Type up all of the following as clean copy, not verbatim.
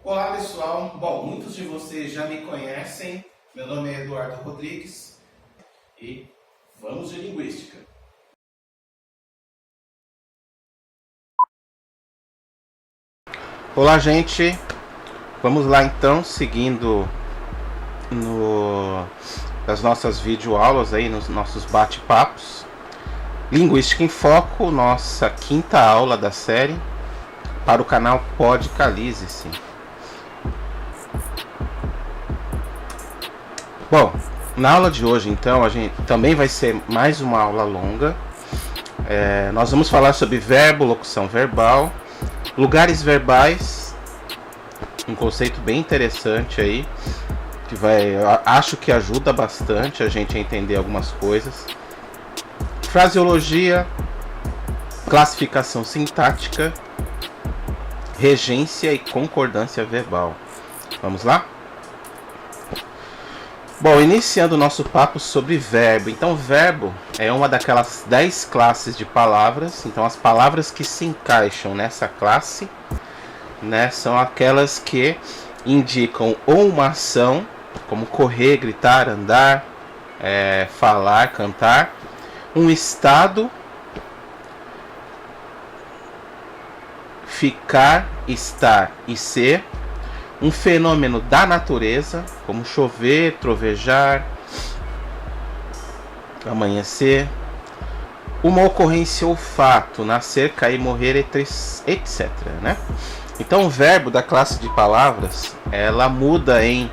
Olá pessoal, bom, muitos de vocês já me conhecem, meu nome é Eduardo Rodrigues e vamos de linguística. Olá gente, vamos lá então, seguindo nas nossas videoaulas aí, nos nossos bate-papos. Linguística em Foco, nossa quinta aula da série, para o canal Podcalize-se. Bom, na aula de hoje então, a gente também vai ser mais uma aula longa. Nós vamos falar sobre verbo, locução verbal, lugares verbais, um conceito bem interessante aí, que acho que ajuda bastante a gente a entender algumas coisas. Fraseologia, classificação sintática, regência e concordância verbal. Vamos lá? Bom, iniciando o nosso papo sobre verbo. Então, verbo é uma daquelas 10 classes de palavras. Então, as palavras que se encaixam nessa classe, né, são aquelas que indicam ou uma ação, como correr, gritar, andar, falar, cantar, um estado, ficar, estar e ser, um fenômeno da natureza, como chover, trovejar, amanhecer, uma ocorrência ou fato, nascer, cair, morrer, etc. Né? Então o verbo da classe de palavras, ela muda em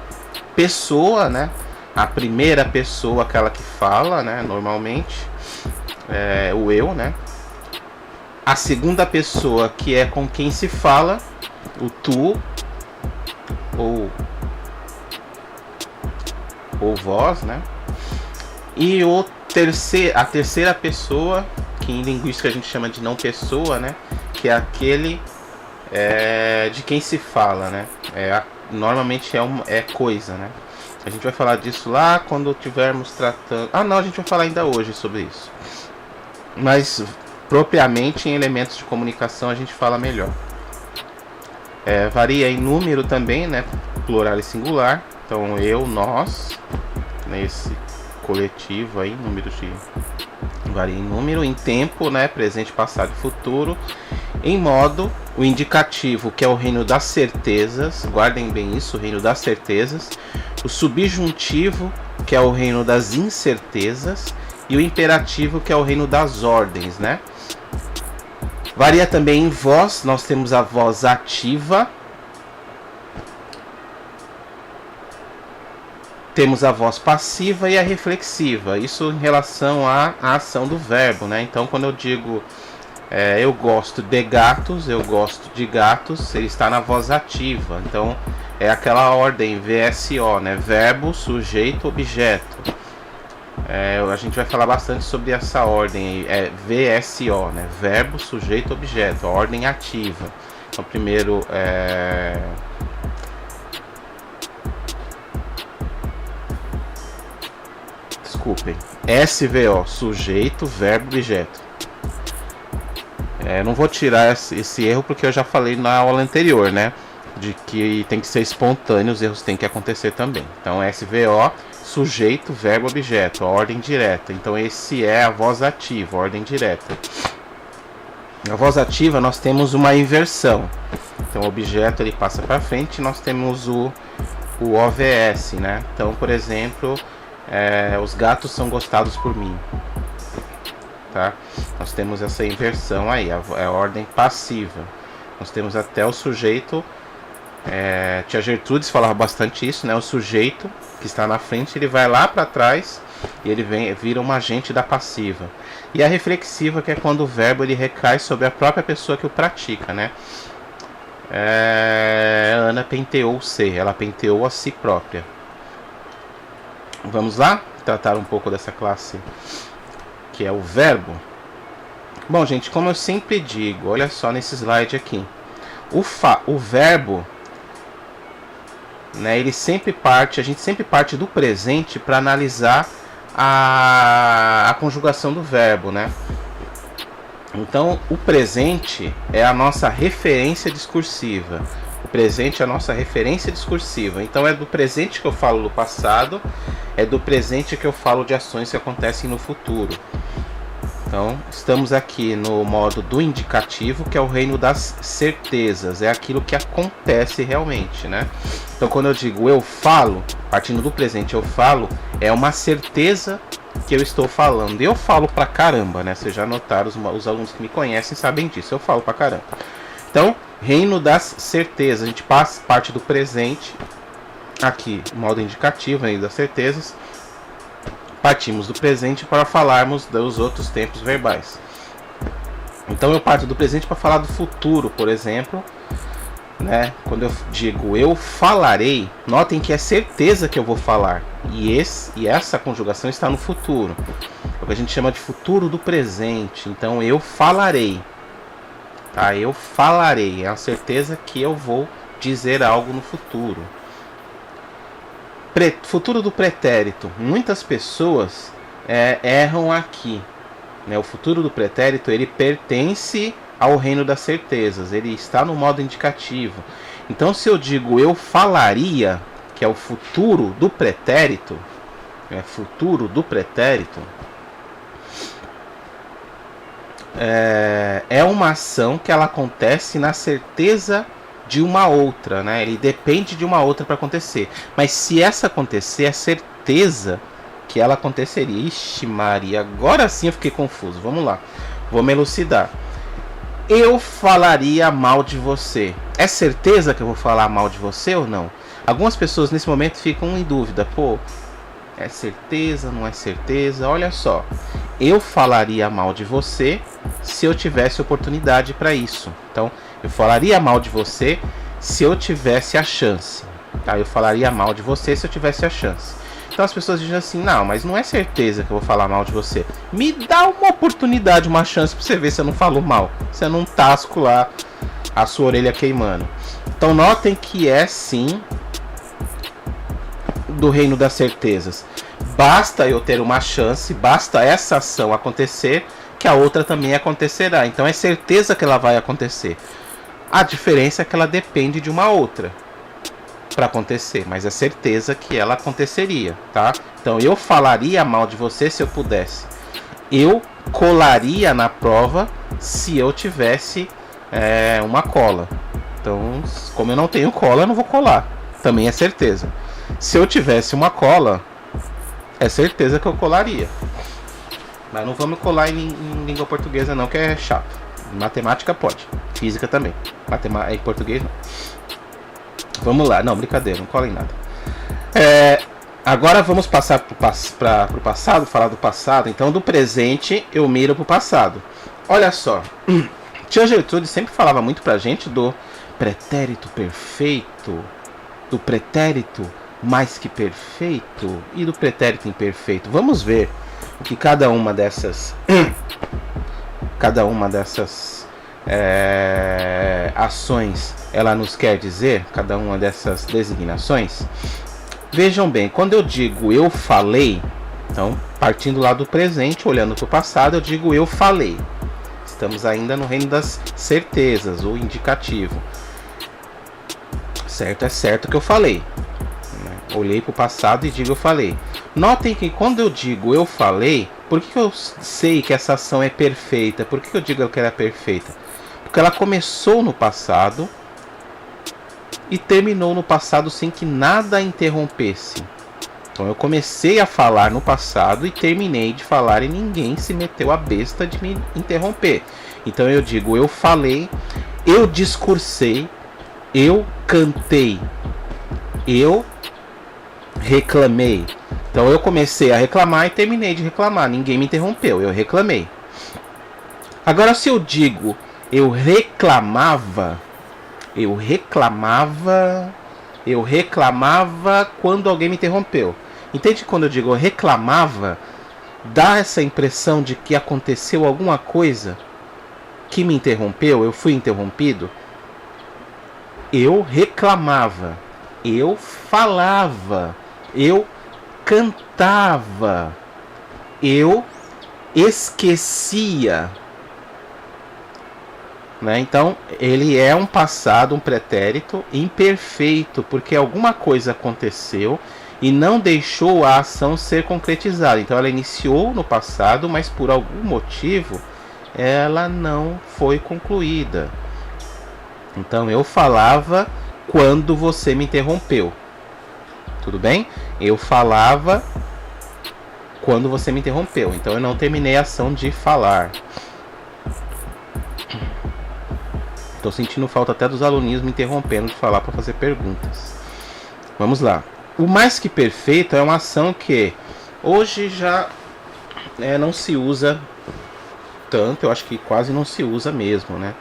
pessoa, né? A primeira pessoa, aquela que fala, né? Normalmente, o eu, né? A segunda pessoa, que é com quem se fala, o tu, ou vós, né? E a terceira pessoa, que em linguística a gente chama de não pessoa, né? Que é aquele de quem se fala, né? Normalmente é coisa, né? A gente vai falar disso lá quando estivermos tratando... não, a gente vai falar ainda hoje sobre isso. Mas propriamente em elementos de comunicação a gente fala melhor. Varia em número também, né? Plural e singular. Então eu, nós, nesse coletivo aí, varia em número, em tempo, né? Presente, passado e futuro. Em modo, o indicativo, que é o reino das certezas, guardem bem isso, o reino das certezas. O subjuntivo, que é o reino das incertezas. E o imperativo, que é o reino das ordens, né? Varia também em voz, nós temos a voz ativa, temos a voz passiva e a reflexiva, isso em relação à ação do verbo, né? Então quando eu digo eu gosto de gatos, ele está na voz ativa, então é aquela ordem VSO, né? Verbo, sujeito, objeto. A gente vai falar bastante sobre essa ordem aí, VSO, né? Verbo, sujeito, objeto, a ordem ativa. Então, primeiro SVO, sujeito, verbo, objeto. Não vou tirar esse erro porque eu já falei na aula anterior, né? De que tem que ser espontâneo, os erros têm que acontecer também. Então, SVO, sujeito, verbo, objeto, a ordem direta. Então esse é a voz ativa, a ordem direta. Na voz ativa nós temos uma inversão. Então o objeto ele passa para frente, nós temos o OVS, né? Então, por exemplo, os gatos são gostados por mim. Tá? Nós temos essa inversão aí, a ordem passiva. Nós temos até o sujeito. Tia Gertrudes falava bastante isso, né? O sujeito que está na frente, ele vai lá para trás e ele vira um agente da passiva. E a reflexiva, que é quando o verbo ele recai sobre a própria pessoa que o pratica, né? Ana penteou-se, ela penteou a si própria. Vamos lá tratar um pouco dessa classe que é o verbo. Bom, gente, como eu sempre digo, olha só nesse slide aqui, o verbo, né, a gente sempre parte do presente para analisar a conjugação do verbo, né? Então, o presente é a nossa referência discursiva. O presente é a nossa referência discursiva. Então é do presente que eu falo do passado, é do presente que eu falo de ações que acontecem no futuro. Então estamos aqui no modo do indicativo, que é o reino das certezas, é aquilo que acontece realmente, né? Então quando eu digo eu falo, partindo do presente eu falo, é uma certeza que eu estou falando. E eu falo pra caramba, né? Vocês já notaram, os alunos que me conhecem sabem disso, eu falo pra caramba. Então, reino das certezas, a gente parte do presente, aqui, modo indicativo, reino das certezas. Partimos do presente para falarmos dos outros tempos verbais. Então eu parto do presente para falar do futuro, por exemplo, né? Quando eu digo eu falarei, notem que é certeza que eu vou falar. E essa conjugação está no futuro. É o que a gente chama de futuro do presente. Então eu falarei. Tá? Eu falarei. É a certeza que eu vou dizer algo no futuro. Futuro do pretérito. Muitas pessoas erram aqui, né? O futuro do pretérito, ele pertence ao reino das certezas. Ele está no modo indicativo. Então, se eu digo eu falaria, que é o futuro do pretérito, é uma ação que ela acontece na certeza de uma outra, né? Ele depende de uma outra para acontecer. Mas se essa acontecer, é certeza que ela aconteceria. Ixi Maria, agora sim eu fiquei confuso. Vamos lá, vou me elucidar. Eu falaria mal de você. É certeza que eu vou falar mal de você ou não? Algumas pessoas nesse momento ficam em dúvida. Pô, é certeza, não é certeza? Olha só, eu falaria mal de você se eu tivesse oportunidade para isso. Então, eu falaria mal de você se eu tivesse a chance. Tá? Eu falaria mal de você se eu tivesse a chance. Então as pessoas dizem assim, não, mas não é certeza que eu vou falar mal de você. Me dá uma oportunidade, uma chance pra você ver se eu não falo mal. Se eu não tasco lá a sua orelha queimando. Então notem que é sim do reino das certezas. Basta eu ter uma chance, basta essa ação acontecer, que a outra também acontecerá. Então é certeza que ela vai acontecer. A diferença é que ela depende de uma outra para acontecer, mas é certeza que ela aconteceria, tá? Então eu falaria mal de você se eu pudesse. Eu colaria na prova se eu tivesse uma cola. Então, como eu não tenho cola, eu não vou colar. Também é certeza. Se eu tivesse uma cola, é certeza que eu colaria. Mas não vamos colar em língua portuguesa não, que é chato. Matemática pode, física também. Em português não. Vamos lá, não, brincadeira, não cola em nada. Agora vamos passar pro passado, falar do passado. Então do presente eu miro pro passado. Olha só, tia Gertrude sempre falava muito pra gente do pretérito perfeito, do pretérito mais que perfeito e do pretérito imperfeito. Vamos ver o que cada uma dessas ações ela nos quer dizer, cada uma dessas designações. Vejam bem, quando eu digo eu falei, então partindo lá do presente, olhando para o passado, eu digo eu falei. Estamos ainda no reino das certezas, o indicativo. Certo é certo que eu falei. Olhei para o passado e digo eu falei. Notem que quando eu digo eu falei, por que eu sei que essa ação é perfeita? Por que eu digo que ela é perfeita? Porque ela começou no passado e terminou no passado sem que nada a interrompesse. Então eu comecei a falar no passado e terminei de falar e ninguém se meteu a besta de me interromper. Então eu digo eu falei, eu discursei, eu cantei, eu reclamei. Então eu comecei a reclamar e terminei de reclamar. Ninguém me interrompeu, eu reclamei. Agora se eu digo eu reclamava quando alguém me interrompeu. Entende? Quando eu digo eu reclamava, dá essa impressão de que aconteceu alguma coisa que me interrompeu, eu fui interrompido. Eu reclamava, eu falava, eu cantava, eu esquecia, né? Então, ele é um passado, um pretérito imperfeito, porque alguma coisa aconteceu e não deixou a ação ser concretizada. Então, ela iniciou no passado, mas por algum motivo ela não foi concluída. Então, eu falava quando você me interrompeu. Tudo bem? Eu falava quando você me interrompeu. Então, eu não terminei a ação de falar. Estou sentindo falta até dos aluninhos me interrompendo de falar para fazer perguntas. Vamos lá. O mais que perfeito é uma ação que hoje já não se usa tanto. Eu acho que quase não se usa mesmo, né?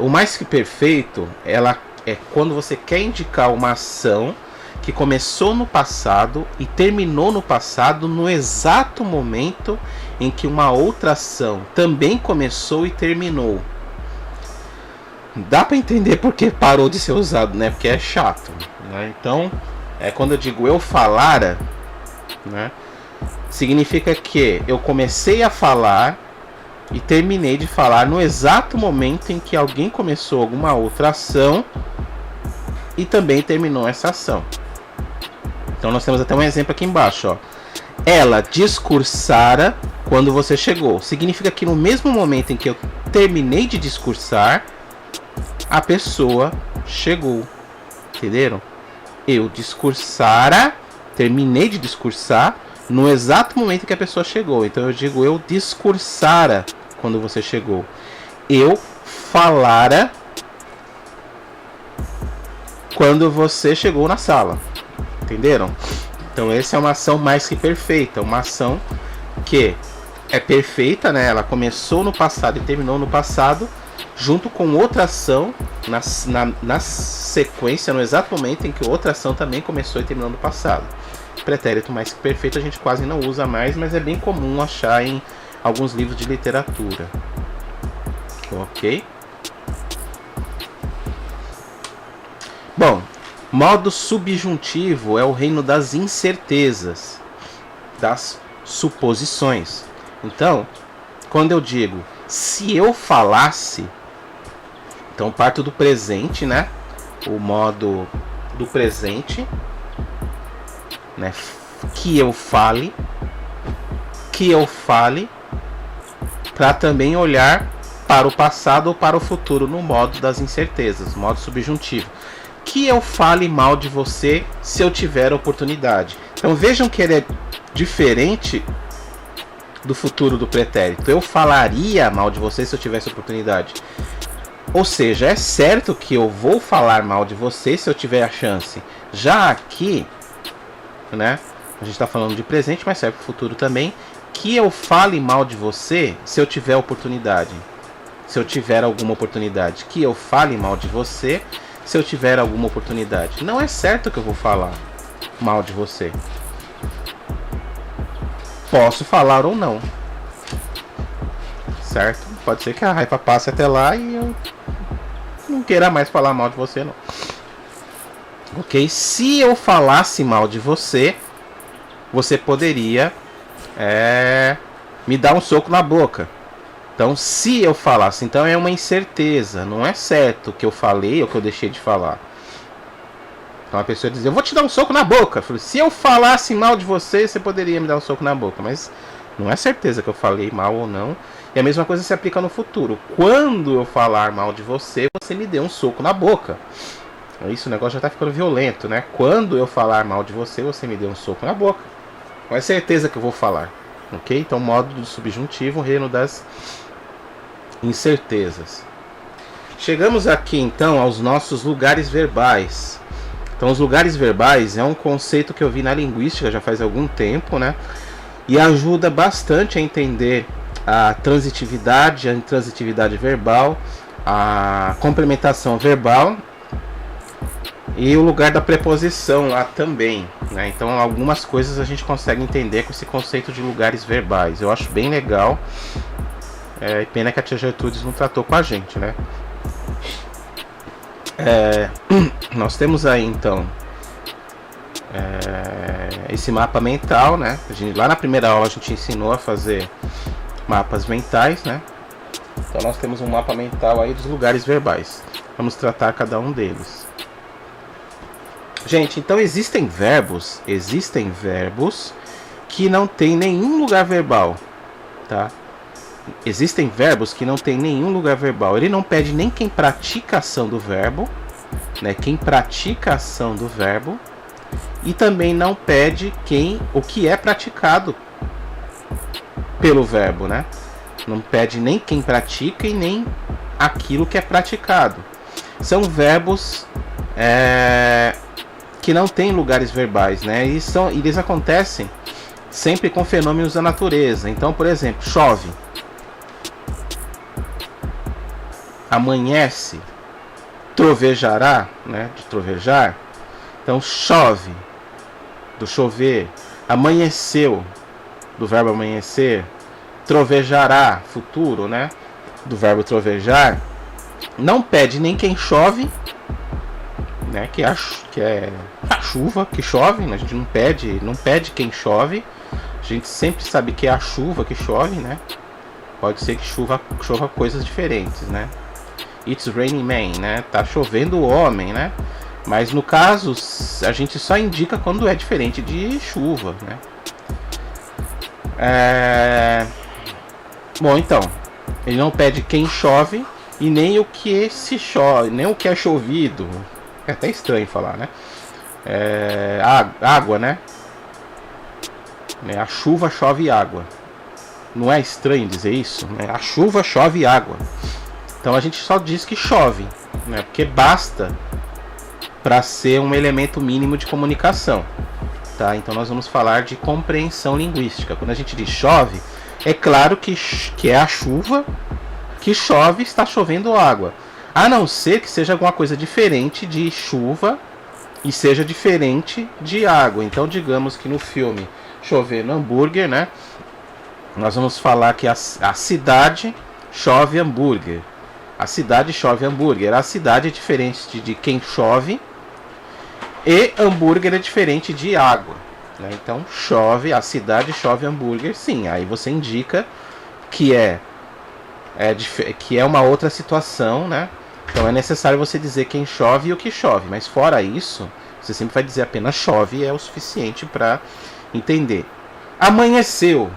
O mais que perfeito, ela é quando você quer indicar uma ação que começou no passado e terminou no passado no exato momento em que uma outra ação também começou e terminou. Dá para entender porque parou de ser usado, né? Porque é chato, né? Então, quando eu digo eu falara, né? Significa que eu comecei a falar e terminei de falar no exato momento em que alguém começou alguma outra ação e também terminou essa ação. Então nós temos até um exemplo aqui embaixo, ó. Ela discursara quando você chegou. Significa que no mesmo momento em que eu terminei de discursar, a pessoa chegou. Entenderam? Eu discursara, terminei de discursar no exato momento em que a pessoa chegou. Então eu digo eu discursara quando você chegou. Eu falara quando você chegou na sala. Entenderam? Então essa é uma ação mais que perfeita. Uma ação que é perfeita, né? Ela começou no passado e terminou no passado, junto com outra ação na sequência, no exato momento em que outra ação também começou e terminou no passado. Pretérito mais que perfeito a gente quase não usa mais, mas é bem comum achar em alguns livros de literatura. Ok? Bom, modo subjuntivo é o reino das incertezas, das suposições. Então, quando eu digo se eu falasse, então parto do presente, né? O modo do presente, né? Que eu fale, para também olhar para o passado ou para o futuro no modo das incertezas, modo subjuntivo. Que eu fale mal de você se eu tiver oportunidade. Então vejam que ele é diferente do futuro do pretérito. Eu falaria mal de você se eu tivesse oportunidade. Ou seja, é certo que eu vou falar mal de você se eu tiver a chance. Já aqui, né? A gente está falando de presente, mas serve para o futuro também. Que eu fale mal de você se eu tiver oportunidade. Se eu tiver alguma oportunidade. Que eu fale mal de você se eu tiver alguma oportunidade. Não é certo que eu vou falar mal de você. Posso falar ou não. Certo? Pode ser que a raiva passe até lá e eu não queira mais falar mal de você, não. Ok? Se eu falasse mal de você, você poderia me dar um soco na boca. Então, se eu falasse, então é uma incerteza. Não é certo que eu falei ou que eu deixei de falar. Então a pessoa diz, eu vou te dar um soco na boca. Eu falei, se eu falasse mal de você, você poderia me dar um soco na boca. Mas não é certeza que eu falei mal ou não. E a mesma coisa se aplica no futuro. Quando eu falar mal de você, você me dê um soco na boca. Isso, o negócio já tá ficando violento, né? Quando eu falar mal de você, você me dê um soco na boca. Não é certeza que eu vou falar. Ok? Então, modo do subjuntivo, reino das incertezas. Chegamos aqui, então, aos nossos lugares verbais. Então, os lugares verbais é um conceito que eu vi na linguística já faz algum tempo, né? E ajuda bastante a entender a transitividade, a intransitividade verbal, a complementação verbal e o lugar da preposição lá também, né? Então, algumas coisas a gente consegue entender com esse conceito de lugares verbais. Eu acho bem legal. Pena que a tia Gertrudes não tratou com a gente, né? Nós temos aí então esse mapa mental, né? Lá na primeira aula a gente ensinou a fazer mapas mentais, né? Então nós temos um mapa mental aí dos lugares verbais. Vamos tratar cada um deles. Gente, então existem verbos que não tem nenhum lugar verbal, tá? Existem verbos que não tem nenhum lugar verbal. Ele não pede nem quem pratica a ação do verbo, né? Quem pratica a ação do verbo, e também não pede o que é praticado pelo verbo, né? Não pede nem quem pratica e nem aquilo que é praticado. São verbos que não têm lugares verbais, né? Eles acontecem sempre com fenômenos da natureza. Então, por exemplo, chove, amanhece, trovejará, né? De trovejar. Então, chove, do chover, amanheceu, do verbo amanhecer, trovejará, futuro, né? Do verbo trovejar. Não pede nem quem chove, né? Que é a chuva que chove, né? A gente não pede quem chove. A gente sempre sabe que é a chuva que chove, né? Pode ser que chova coisas diferentes, né? It's raining man, né? Tá chovendo homem, né? Mas no caso, a gente só indica quando é diferente de chuva, né? Bom, então, ele não pede quem chove e nem o que se chove, nem o que é chovido. É até estranho falar, né? Água, né? A chuva chove água. Não é estranho dizer isso, né? A chuva chove água. Então a gente só diz que chove, né? Porque basta para ser um elemento mínimo de comunicação, tá? Então nós vamos falar de compreensão linguística. Quando a gente diz chove, é claro que é a chuva que chove, está chovendo água. A não ser que seja alguma coisa diferente de chuva e seja diferente de água. Então digamos que no filme Chovendo Hambúrguer, né? Nós vamos falar que a cidade chove hambúrguer. A cidade chove hambúrguer. A cidade é diferente de quem chove. E hambúrguer é diferente de água, né? Então chove, a cidade chove hambúrguer, sim. Aí você indica que que é uma outra situação, né? Então é necessário você dizer quem chove e o que chove. Mas fora isso, você sempre vai dizer apenas chove e é o suficiente para entender. Amanheceu,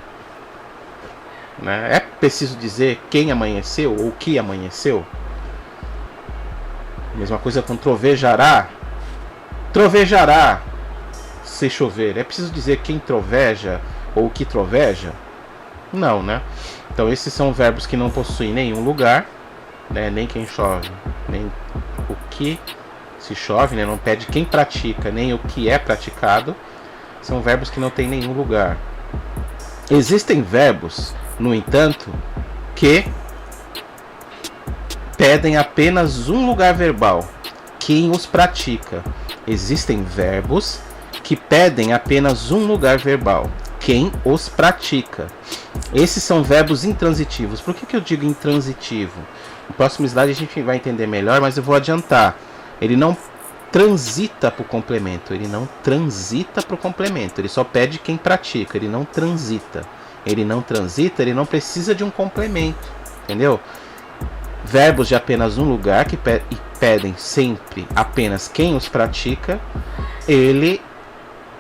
né? É preciso dizer quem amanheceu ou o que amanheceu? Mesma coisa com trovejará. Trovejará se chover. É preciso dizer quem troveja ou o que troveja? Não, né? Então esses são verbos que não possuem nenhum lugar, né? Nem quem chove, nem o que se chove, né? Não pede quem pratica, nem o que é praticado. São verbos que não têm nenhum lugar. Existem verbos, no entanto, que pedem apenas um lugar verbal, quem os pratica. Existem verbos que pedem apenas um lugar verbal, quem os pratica. Esses são verbos intransitivos. Por que eu digo intransitivo? No próximo slide a gente vai entender melhor, mas eu vou adiantar. Ele não transita para o complemento. Ele não transita para o complemento. Ele só pede quem pratica. Ele não transita. Ele não transita, ele não precisa de um complemento. Entendeu? Verbos de apenas um lugar que pedem sempre apenas quem os pratica, ele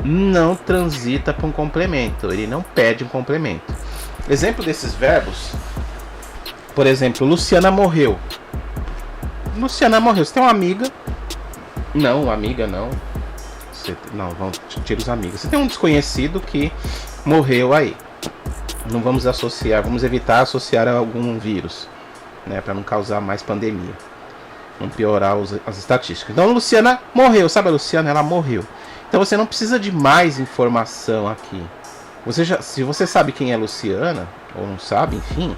não transita para um complemento, ele não pede um complemento. Exemplo desses verbos, por exemplo, Luciana morreu. Luciana morreu. Você tem uma amiga? Não, amiga não. Vamos tirar os amigos. Você tem um desconhecido que morreu aí. Não vamos associar, vamos evitar associar a algum vírus, né, para não causar mais pandemia, não piorar as estatísticas. Então Luciana morreu, sabe a Luciana? Ela morreu. Então você não precisa de mais informação aqui. Se você sabe quem é Luciana, ou não sabe, enfim,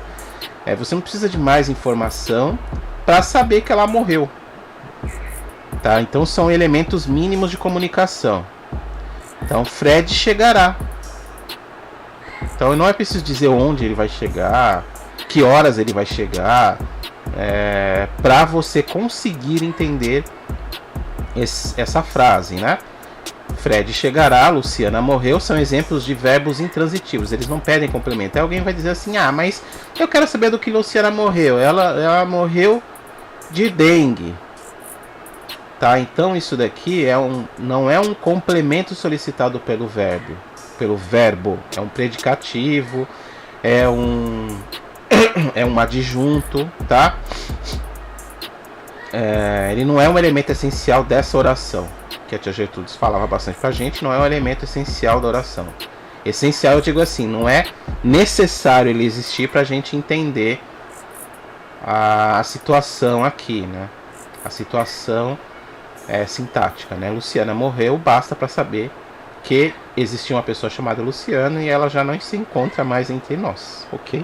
você não precisa de mais informação para saber que ela morreu, tá? Então são elementos mínimos de comunicação. Então Fred chegará. Então não é preciso dizer onde ele vai chegar, que horas ele vai chegar, para você conseguir entender essa frase, né? Fred chegará, Luciana morreu, são exemplos de verbos intransitivos, eles não pedem complemento. Aí alguém vai dizer assim, ah, mas eu quero saber do que Luciana morreu. Ela morreu de dengue. Tá, então isso daqui não é um complemento solicitado pelo verbo, é um predicativo, é um adjunto, tá? Ele não é um elemento essencial dessa oração, que a tia Gertrudes falava bastante pra gente, não é um elemento essencial da oração. Essencial, eu digo assim, não é necessário ele existir pra gente entender a situação aqui, né? A situação sintática, né? Luciana morreu, basta para saber que existia uma pessoa chamada Luciana e ela já não se encontra mais entre nós, ok?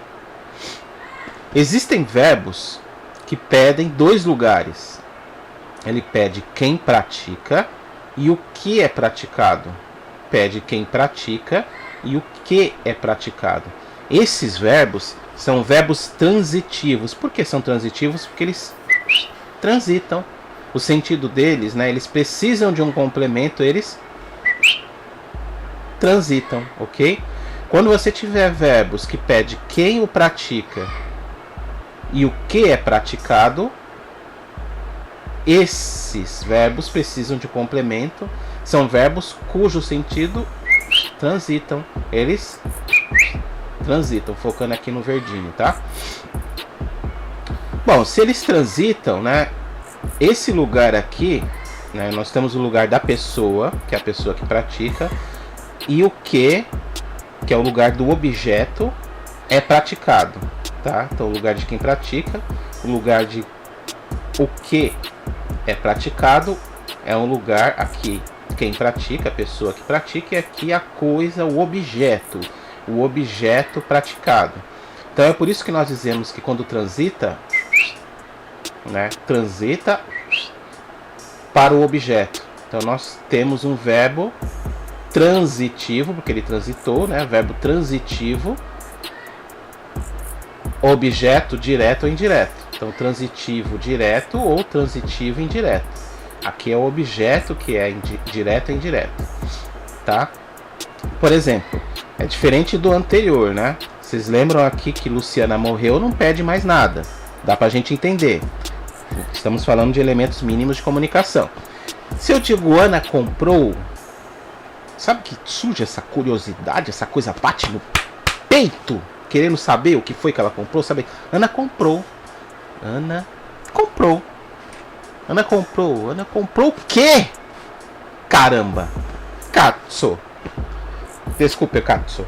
Existem verbos que pedem dois lugares. Ele pede quem pratica e o que é praticado. Pede quem pratica e o que é praticado. Esses verbos são verbos transitivos. Por que são transitivos? Porque eles transitam. O sentido deles, né? Eles precisam de um complemento, eles transitam, ok? Quando você tiver verbos que pede quem o pratica e o que é praticado, esses verbos precisam de complemento. São verbos cujo sentido transitam. Eles transitam, focando aqui no verdinho, tá? Bom, se eles transitam, né? Esse lugar aqui, né, nós temos o lugar da pessoa, que é a pessoa que pratica, e o que é o lugar do objeto, é praticado, tá? Então, o lugar de quem pratica, o lugar de o que é praticado, é um lugar aqui, quem pratica, a pessoa que pratica, e aqui a coisa, o objeto praticado. Então, é por isso que nós dizemos que quando transita, né, transita para o objeto. Então nós temos um verbo transitivo, porque ele transitou, né, verbo transitivo, objeto direto ou indireto. Então transitivo direto ou transitivo indireto. Aqui é o objeto que é direto ou indireto, tá? Por exemplo, é diferente do anterior, né? Vocês lembram aqui que Luciana morreu, não pede mais nada. Dá pra gente entender. Estamos falando de elementos mínimos de comunicação. Se eu digo Ana comprou, sabe que surge essa curiosidade, essa coisa bate no peito, querendo saber o que foi que ela comprou, sabe? Ana comprou. Ana comprou. Ana comprou. Ana comprou o quê? Caramba. Katsu. Desculpe, Katsu.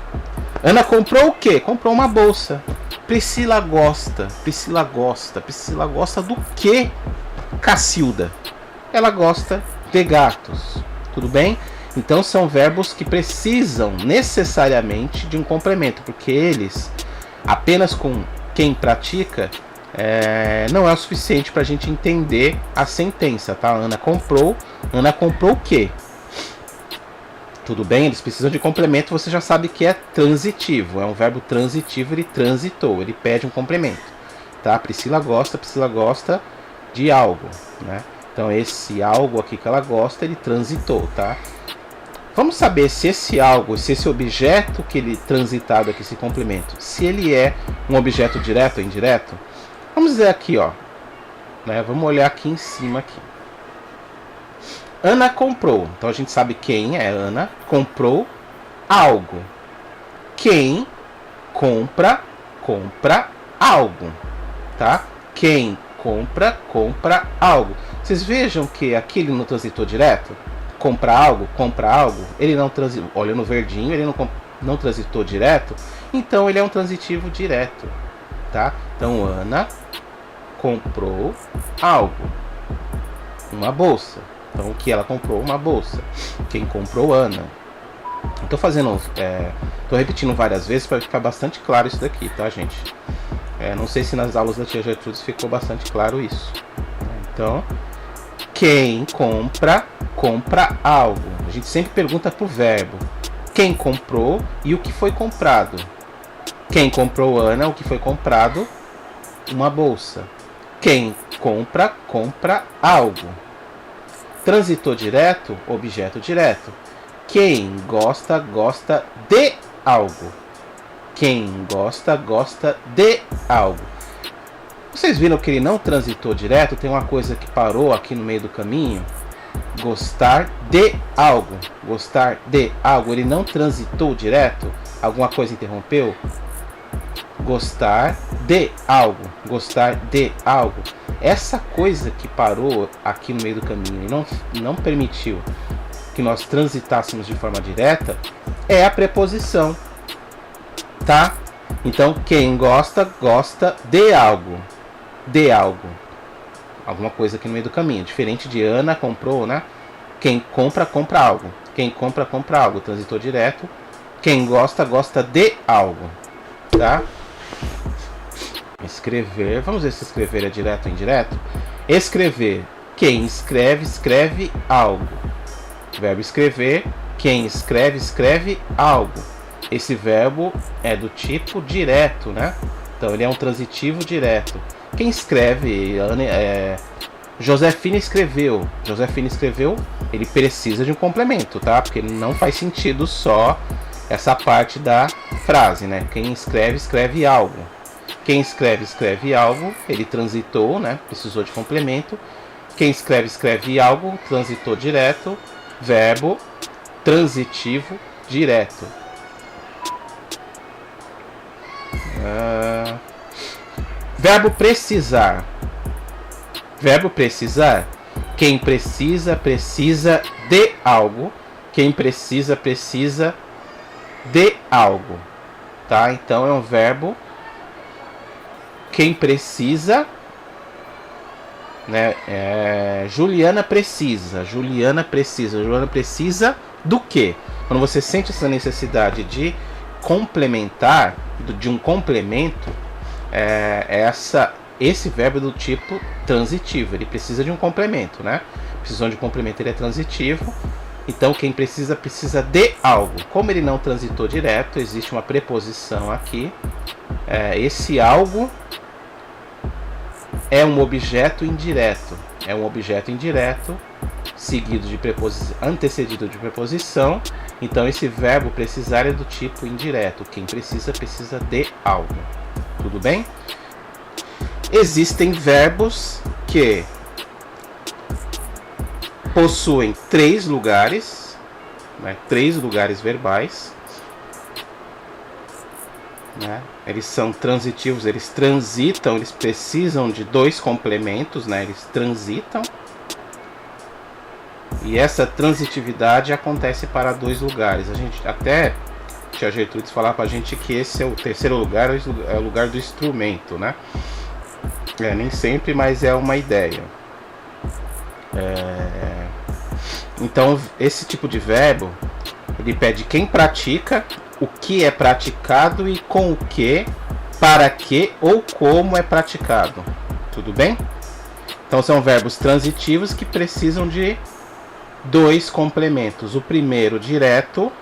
Ana comprou o quê? Comprou uma bolsa. Priscila gosta do que, Cacilda? Ela gosta de gatos, tudo bem? Então são verbos que precisam necessariamente de um complemento, porque eles, apenas com quem pratica, não é o suficiente para a gente entender a sentença, tá? Ana comprou o quê? Tudo bem? Eles precisam de complemento, você já sabe que é transitivo. É um verbo transitivo, ele transitou, ele pede um complemento. Tá? Priscila gosta de algo, né? Então esse algo aqui que ela gosta, ele transitou, tá? Vamos saber se esse algo, se esse objeto que ele transitado aqui, esse complemento, se ele é um objeto direto ou indireto. Vamos dizer aqui, ó, né? Vamos olhar aqui em cima aqui. Ana comprou. Então a gente sabe quem é Ana. Comprou algo. Quem compra algo. Tá? Quem compra algo. Vocês vejam que aqui ele não transitou direto? Compra algo. Ele não transitou. Olha no verdinho, ele não transitou direto. Então ele é um transitivo direto. Tá? Então Ana comprou algo. Uma bolsa. Então o que ela comprou? Uma bolsa. Quem comprou? Ana. Tô repetindo várias vezes para ficar bastante claro isso daqui, tá, gente? Não sei se nas aulas da tia Gertrudes ficou bastante claro isso. Então, quem compra algo. A gente sempre pergunta pro verbo. Quem comprou e o que foi comprado. Quem comprou Ana, o que foi comprado? Uma bolsa. Quem compra algo. Transitou direto, objeto direto. Quem gosta, gosta de algo. Quem gosta, gosta de algo. Vocês viram que ele não transitou direto? Tem uma coisa que parou aqui no meio do caminho. Gostar de algo. Gostar de algo. Ele não transitou direto? Alguma coisa interrompeu? Gostar de algo. Gostar de algo. Essa coisa que parou aqui no meio do caminho e não permitiu que nós transitássemos de forma direta é a preposição. Tá? Então, quem gosta, gosta de algo. De algo. Alguma coisa aqui no meio do caminho. Diferente de Ana comprou, né? Quem compra, compra algo. Quem compra, compra algo. Transitou direto. Quem gosta, gosta de algo. Tá? Escrever. Vamos ver se escrever é direto ou indireto. Escrever. Quem escreve, escreve algo. Verbo escrever. Quem escreve, escreve algo. Esse verbo é do tipo direto, né? Então ele é um transitivo direto. Quem escreve, Josefina escreveu. Josefina escreveu, ele precisa de um complemento, tá? Porque não faz sentido só essa parte da frase, né? Quem escreve, escreve algo. Quem escreve, escreve algo, ele transitou, né? Precisou de complemento. Quem escreve, escreve algo, transitou direto. Verbo transitivo direto. Verbo precisar. Verbo precisar. Quem precisa, precisa de algo. Quem precisa, precisa de algo. Tá? Então é um verbo. Quem precisa, né? Juliana precisa. Juliana precisa. Juliana precisa do quê? Quando você sente essa necessidade de complementar, de um complemento, esse verbo do tipo transitivo. Ele precisa de um complemento, né? Precisando de um complemento, ele é transitivo. Então quem precisa, precisa de algo. Como ele não transitou direto, existe uma preposição aqui. Esse algo é um objeto indireto. É um objeto indireto seguido de preposição, antecedido de preposição. Então esse verbo precisar é do tipo indireto. Quem precisa, precisa de algo. Tudo bem? Existem verbos que possuem 3 lugares, né? 3 lugares verbais, né? Eles são transitivos, eles transitam, eles precisam de 2 complementos, né? Eles transitam. E essa transitividade acontece para 2 lugares. A gente até Tia Gertrudes falar pra gente que esse é o terceiro lugar, é o lugar do instrumento, né? Nem sempre, mas é uma ideia. Então esse tipo de verbo, ele pede quem pratica, o que é praticado e com o que, para que ou como é praticado. Tudo bem? Então são verbos transitivos que precisam de 2 complementos. O primeiro direto,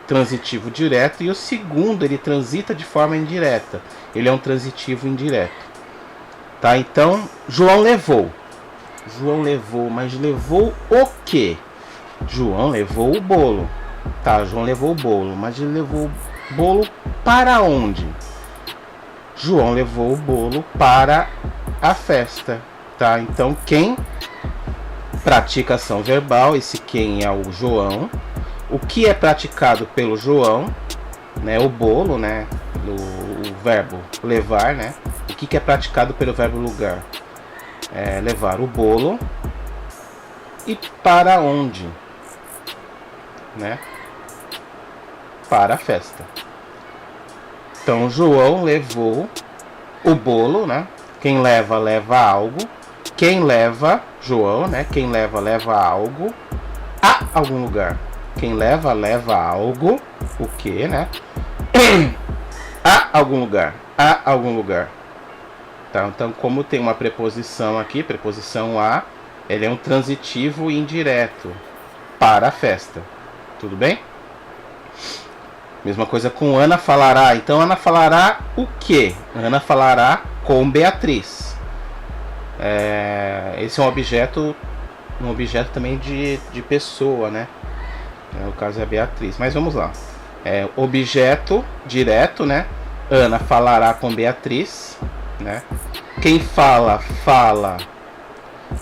transitivo direto, e o segundo ele transita de forma indireta. Ele é um transitivo indireto. Tá? Então, João levou. João levou, mas levou o quê? João levou o bolo. Tá, João levou o bolo, mas ele levou o bolo para onde? João levou o bolo para a festa. Tá? Então, quem pratica ação verbal, esse quem é o João. O que é praticado pelo João, né? O bolo, né? O verbo levar, né? O que é praticado pelo verbo lugar? Levar o bolo. E para onde? Né? Para a festa. Então João levou o bolo, né? Quem leva, leva algo. Quem leva, João, né? Quem leva, leva algo a algum lugar. Quem leva, leva algo. O que, né? A algum lugar. A algum lugar. Tá? Então, como tem uma preposição aqui, preposição a, ele é um transitivo indireto para a festa. Tudo bem? Mesma coisa com Ana falará. Então, Ana falará o quê? Ana falará com Beatriz. Esse é um objeto também de pessoa, né? No caso é a Beatriz. Mas vamos lá. Objeto direto, né? Ana falará com Beatriz, né? Quem fala, fala.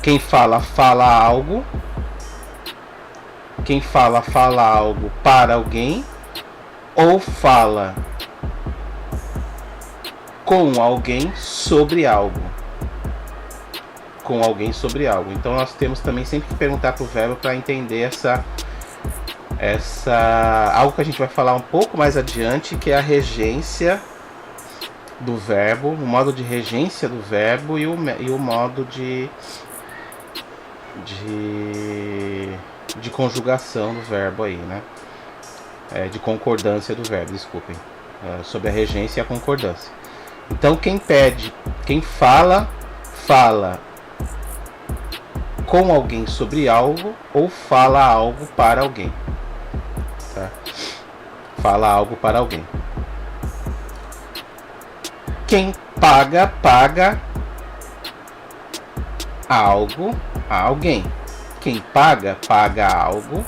Quem fala, fala algo. Quem fala, fala algo para alguém. Ou fala com alguém sobre algo. Com alguém sobre algo. Então nós temos também sempre que perguntar para o verbo para entender algo que a gente vai falar um pouco mais adiante, que é a regência do verbo, o modo de regência do verbo e o modo de conjugação do verbo aí, né? De concordância do verbo, desculpem. Sobre a regência e a concordância. Então quem fala, fala com alguém sobre algo ou fala algo para alguém. Tá? Fala algo para alguém. Quem paga, paga algo a alguém. Quem paga, paga algo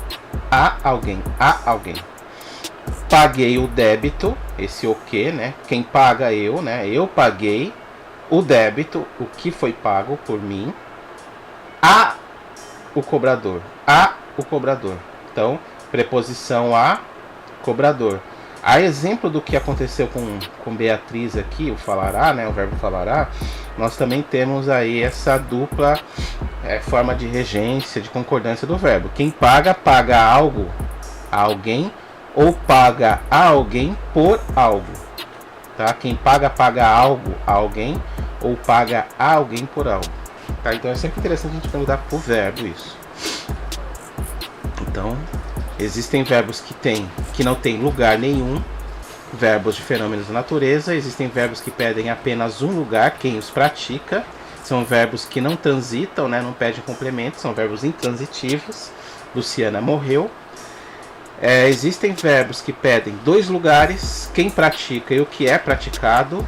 a alguém. A alguém. Paguei o débito, esse o que, né? Quem paga eu, né? Eu paguei o débito, o que foi pago por mim, a o cobrador. A o cobrador. Então, preposição a cobrador. A exemplo do que aconteceu com Beatriz aqui, o falará, né? O verbo falará, nós também temos aí essa dupla forma de regência, de concordância do verbo. Quem paga, paga algo a alguém ou paga a alguém por algo. Tá? Quem paga, paga algo a alguém ou paga a alguém por algo. Tá? Então é sempre interessante a gente perguntar pro verbo isso. Então, existem verbos que não tem lugar nenhum, verbos de fenômenos da natureza. Existem verbos que pedem apenas um lugar, quem os pratica. São verbos que não transitam, né? Não pedem complemento, são verbos intransitivos. Luciana morreu. Existem verbos que pedem dois lugares, quem pratica e o que é praticado.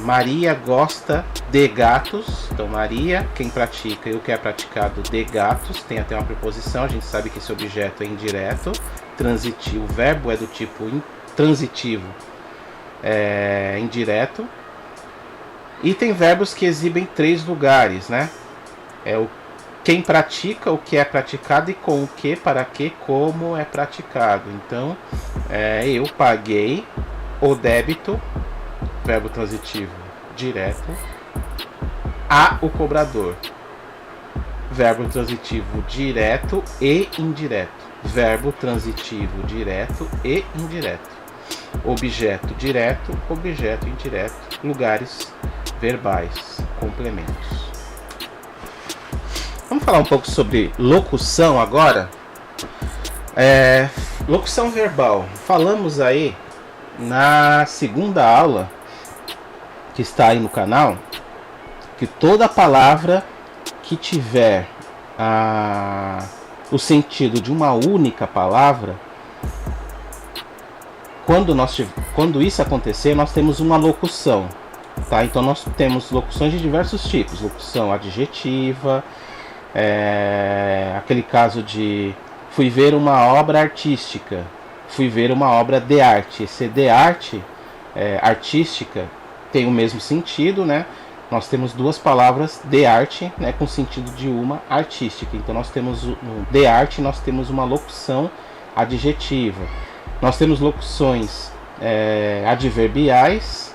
Maria gosta de gatos. Então Maria, quem pratica, e o que é praticado, de gatos. Tem até uma preposição, a gente sabe que esse objeto é indireto, transitivo. O verbo é do tipo transitivo, indireto. E tem verbos que exibem três lugares, né? Quem pratica, o que é praticado, e com o que, para que, como é praticado. Então, eu paguei o débito, verbo transitivo direto, a o cobrador, verbo transitivo direto e indireto, verbo transitivo direto e indireto, objeto direto, objeto indireto, lugares verbais, complementos. Vamos falar um pouco sobre locução agora. Locução verbal. Falamos aí na segunda aula que está aí no canal que toda palavra que tiver o sentido de uma única palavra, quando isso acontecer, nós temos uma locução. Tá? Então nós temos locuções de diversos tipos. Locução adjetiva, aquele caso de fui ver uma obra artística, fui ver uma obra de arte. Esse de arte, artística, tem o mesmo sentido, né? Nós temos duas palavras de arte, né, com sentido de uma artística. Então nós temos de arte, nós temos uma locução adjetiva. Nós temos locuções adverbiais,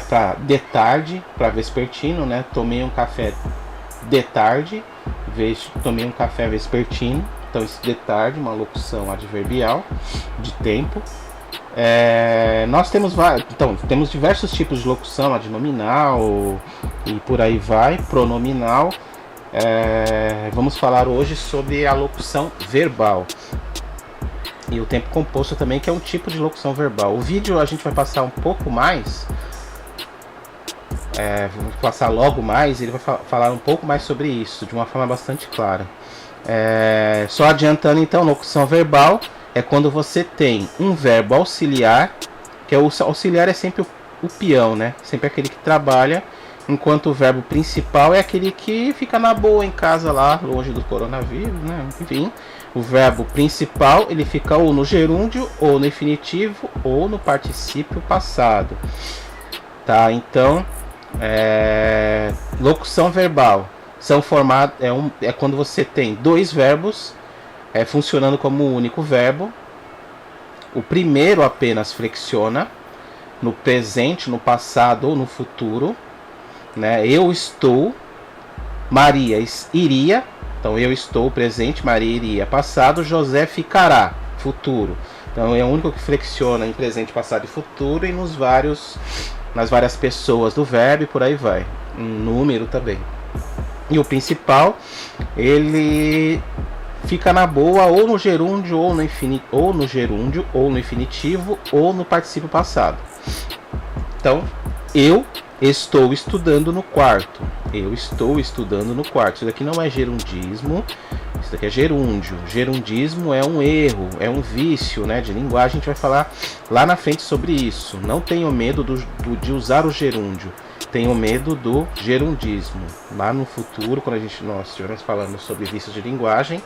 para de tarde, para vespertino, né? Tomei um café de tarde, tomei um café vespertino. Então esse de tarde, uma locução adverbial de tempo. Nós temos diversos tipos de locução, adnominal e por aí vai, pronominal. Vamos falar hoje sobre a locução verbal e o tempo composto também, que é um tipo de locução verbal. O vídeo a gente vai passar um pouco mais, vamos passar logo mais, ele vai falar um pouco mais sobre isso, de uma forma bastante clara. Só adiantando então, locução verbal é quando você tem um verbo auxiliar, que o auxiliar é sempre o peão, né? Sempre aquele que trabalha, enquanto o verbo principal é aquele que fica na boa em casa lá, longe do coronavírus, né? Enfim, O verbo principal, ele fica ou no gerúndio, ou no infinitivo, ou no particípio passado. Tá? Então, locução verbal são formados, é quando você tem dois verbos funcionando como um único verbo. O primeiro apenas flexiona no presente, no passado ou no futuro, né? Eu estou, Maria iria, então eu estou presente, Maria iria passado, José ficará futuro. Então é o único que flexiona em presente, passado e futuro, e nas várias pessoas do verbo e por aí vai, em número também. E o principal, ele fica na boa ou no gerúndio ou no gerúndio ou no infinitivo ou no particípio passado. Então, eu estou estudando no quarto. Eu estou estudando no quarto. Isso daqui não é gerundismo, isso daqui é gerúndio. Gerundismo é um erro, é um vício, né, de linguagem. A gente vai falar lá na frente sobre isso. Não tenham medo de usar o gerúndio. Tenho medo do gerundismo. Lá no futuro, quando nós estivermos falando sobre vícios de linguagem,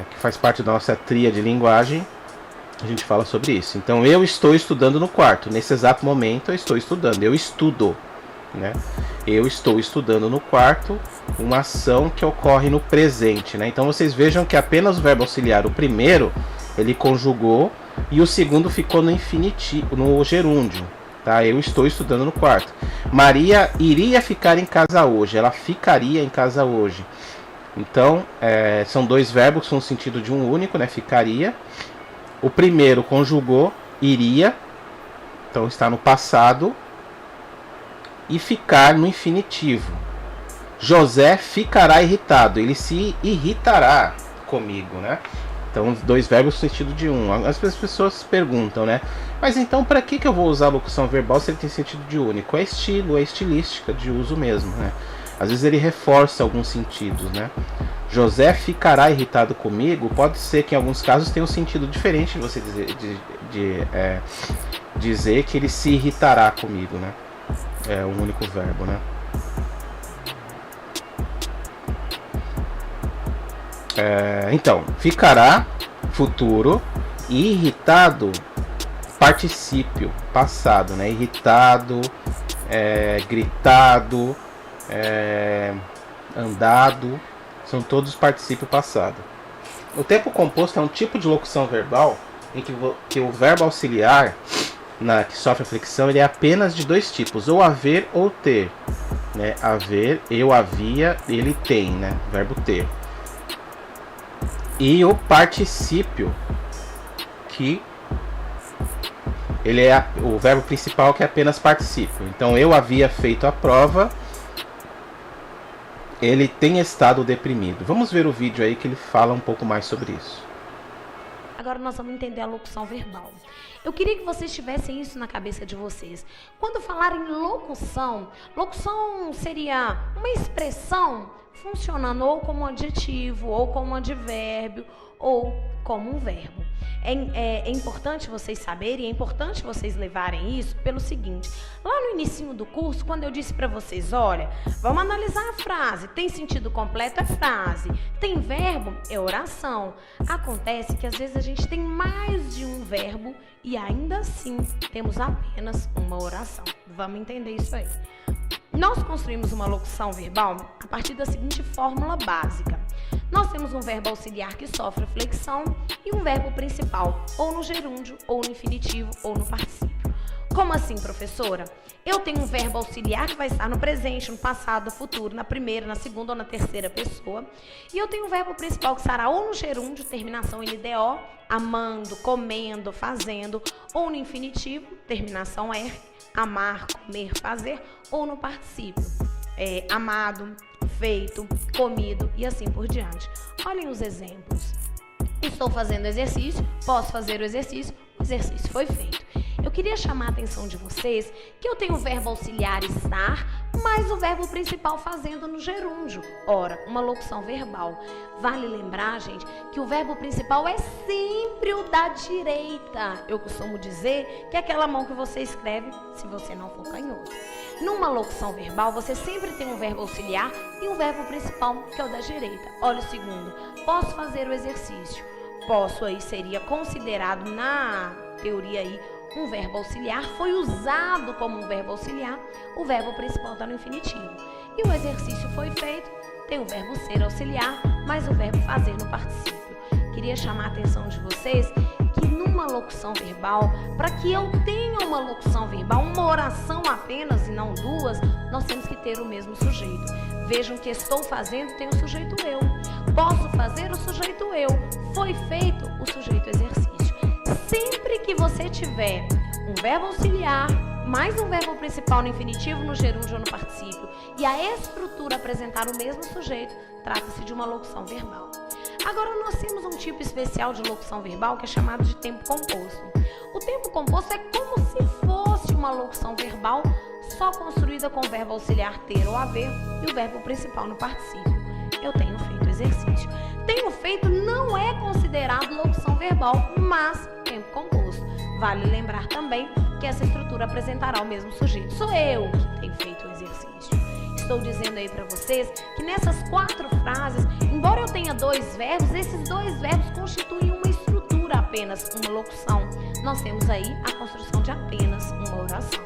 que faz parte da nossa tríade de linguagem, a gente fala sobre isso. Então, eu estou estudando no quarto. Nesse exato momento, eu estou estudando. Eu estudo, né? Eu estou estudando no quarto, uma ação que ocorre no presente, né? Então, vocês vejam que apenas o verbo auxiliar, o primeiro, ele conjugou, e o segundo ficou no infinitivo, no gerúndio. Tá? Eu estou estudando no quarto. Maria iria ficar em casa hoje. Ela ficaria em casa hoje. Então, são dois verbos com o sentido de um único, né? Ficaria. O primeiro conjugou, iria. Então, está no passado. E ficar no infinitivo. José ficará irritado. Ele se irritará comigo, né? Então, dois verbos no sentido de um. As pessoas perguntam, né? Mas então, para que eu vou usar a locução verbal se ele tem sentido de único? É estilo, é estilística de uso mesmo, né? Às vezes ele reforça alguns sentidos, né? José ficará irritado comigo. Pode ser que em alguns casos tenha um sentido diferente de você dizer que ele se irritará comigo, né? É um único verbo, né? Então, ficará, futuro, e irritado, particípio, passado, né? Irritado, gritado, andado, são todos particípio passado. O tempo composto é um tipo de locução verbal em que o verbo auxiliar, que sofre a flexão, ele é apenas de dois tipos, ou haver ou ter, né? Haver, eu havia, ele tem, né? Verbo ter. E o particípio, que ele é o verbo principal, que é apenas particípio. Então, eu havia feito a prova, ele tem estado deprimido. Vamos ver o vídeo aí que ele fala um pouco mais sobre isso. Agora nós vamos entender a locução verbal. Eu queria que vocês tivessem isso na cabeça de vocês. Quando falar em locução, locução seria uma expressão funcionando ou como adjetivo, ou como advérbio, ou como um verbo. É importante vocês saberem, é importante vocês levarem isso pelo seguinte: lá no início do curso, quando eu disse para vocês, olha, vamos analisar a frase, tem sentido completo, é frase, tem verbo, é oração. Acontece que às vezes a gente tem mais de um verbo e ainda assim temos apenas uma oração. Vamos entender isso aí. Nós construímos uma locução verbal a partir da seguinte fórmula básica. Nós temos um verbo auxiliar que sofre flexão e um verbo principal, ou no gerúndio, ou no infinitivo, ou no particípio. Como assim, professora? Eu tenho um verbo auxiliar que vai estar no presente, no passado, no futuro, na primeira, na segunda ou na terceira pessoa. E eu tenho um verbo principal que estará ou no gerúndio, terminação em LDO, amando, comendo, fazendo, ou no infinitivo, terminação R, amar, comer, fazer, ou no particípio, amado, feito, comido e assim por diante. Olhem os exemplos. Estou fazendo exercício, posso fazer o exercício foi feito. Eu queria chamar a atenção de vocês que eu tenho o verbo auxiliar estar mais o verbo principal fazendo no gerúndio. Ora, uma locução verbal. Vale lembrar, gente, que o verbo principal é sempre o da direita. Eu costumo dizer que é aquela mão que você escreve se você não for canhoto. Numa locução verbal, você sempre tem um verbo auxiliar e um verbo principal, que é o da direita. Olha o segundo. Posso fazer o exercício. Posso aí seria considerado na teoria aí um verbo auxiliar, foi usado como um verbo auxiliar, o verbo principal está no infinitivo. E o exercício foi feito, tem o verbo ser auxiliar, mas o verbo fazer no particípio. Queria chamar a atenção de vocês que numa locução verbal, para que eu tenha uma locução verbal, uma oração apenas e não duas, nós temos que ter o mesmo sujeito. Vejam que estou fazendo tem o sujeito eu. Posso fazer o sujeito eu. Foi feito o sujeito exercício. Sempre que você tiver um verbo auxiliar, mais um verbo principal no infinitivo, no gerúndio ou no particípio, e a estrutura apresentar o mesmo sujeito, trata-se de uma locução verbal. Agora nós temos um tipo especial de locução verbal que é chamado de tempo composto. O tempo composto é como se fosse uma locução verbal só construída com o verbo auxiliar ter ou haver e o verbo principal no particípio. Eu tenho feito exercício. Tenho feito não é considerado locução verbal, mas tempo composto. Vale lembrar também que essa estrutura apresentará o mesmo sujeito. Sou eu que tenho feito o exercício. Estou dizendo aí para vocês que nessas 4 frases, embora eu tenha 2 verbos, esses 2 verbos constituem uma estrutura apenas, uma locução. Nós temos aí a construção de apenas uma oração.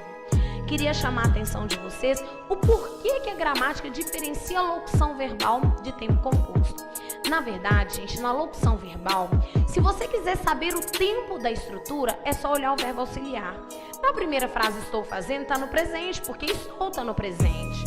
Queria chamar a atenção de vocês o porquê que a gramática diferencia a locução verbal de tempo composto. Na verdade, gente, na locução verbal, se você quiser saber o tempo da estrutura, é só olhar o verbo auxiliar. Na primeira frase, estou fazendo, está no presente, porque estou está no presente.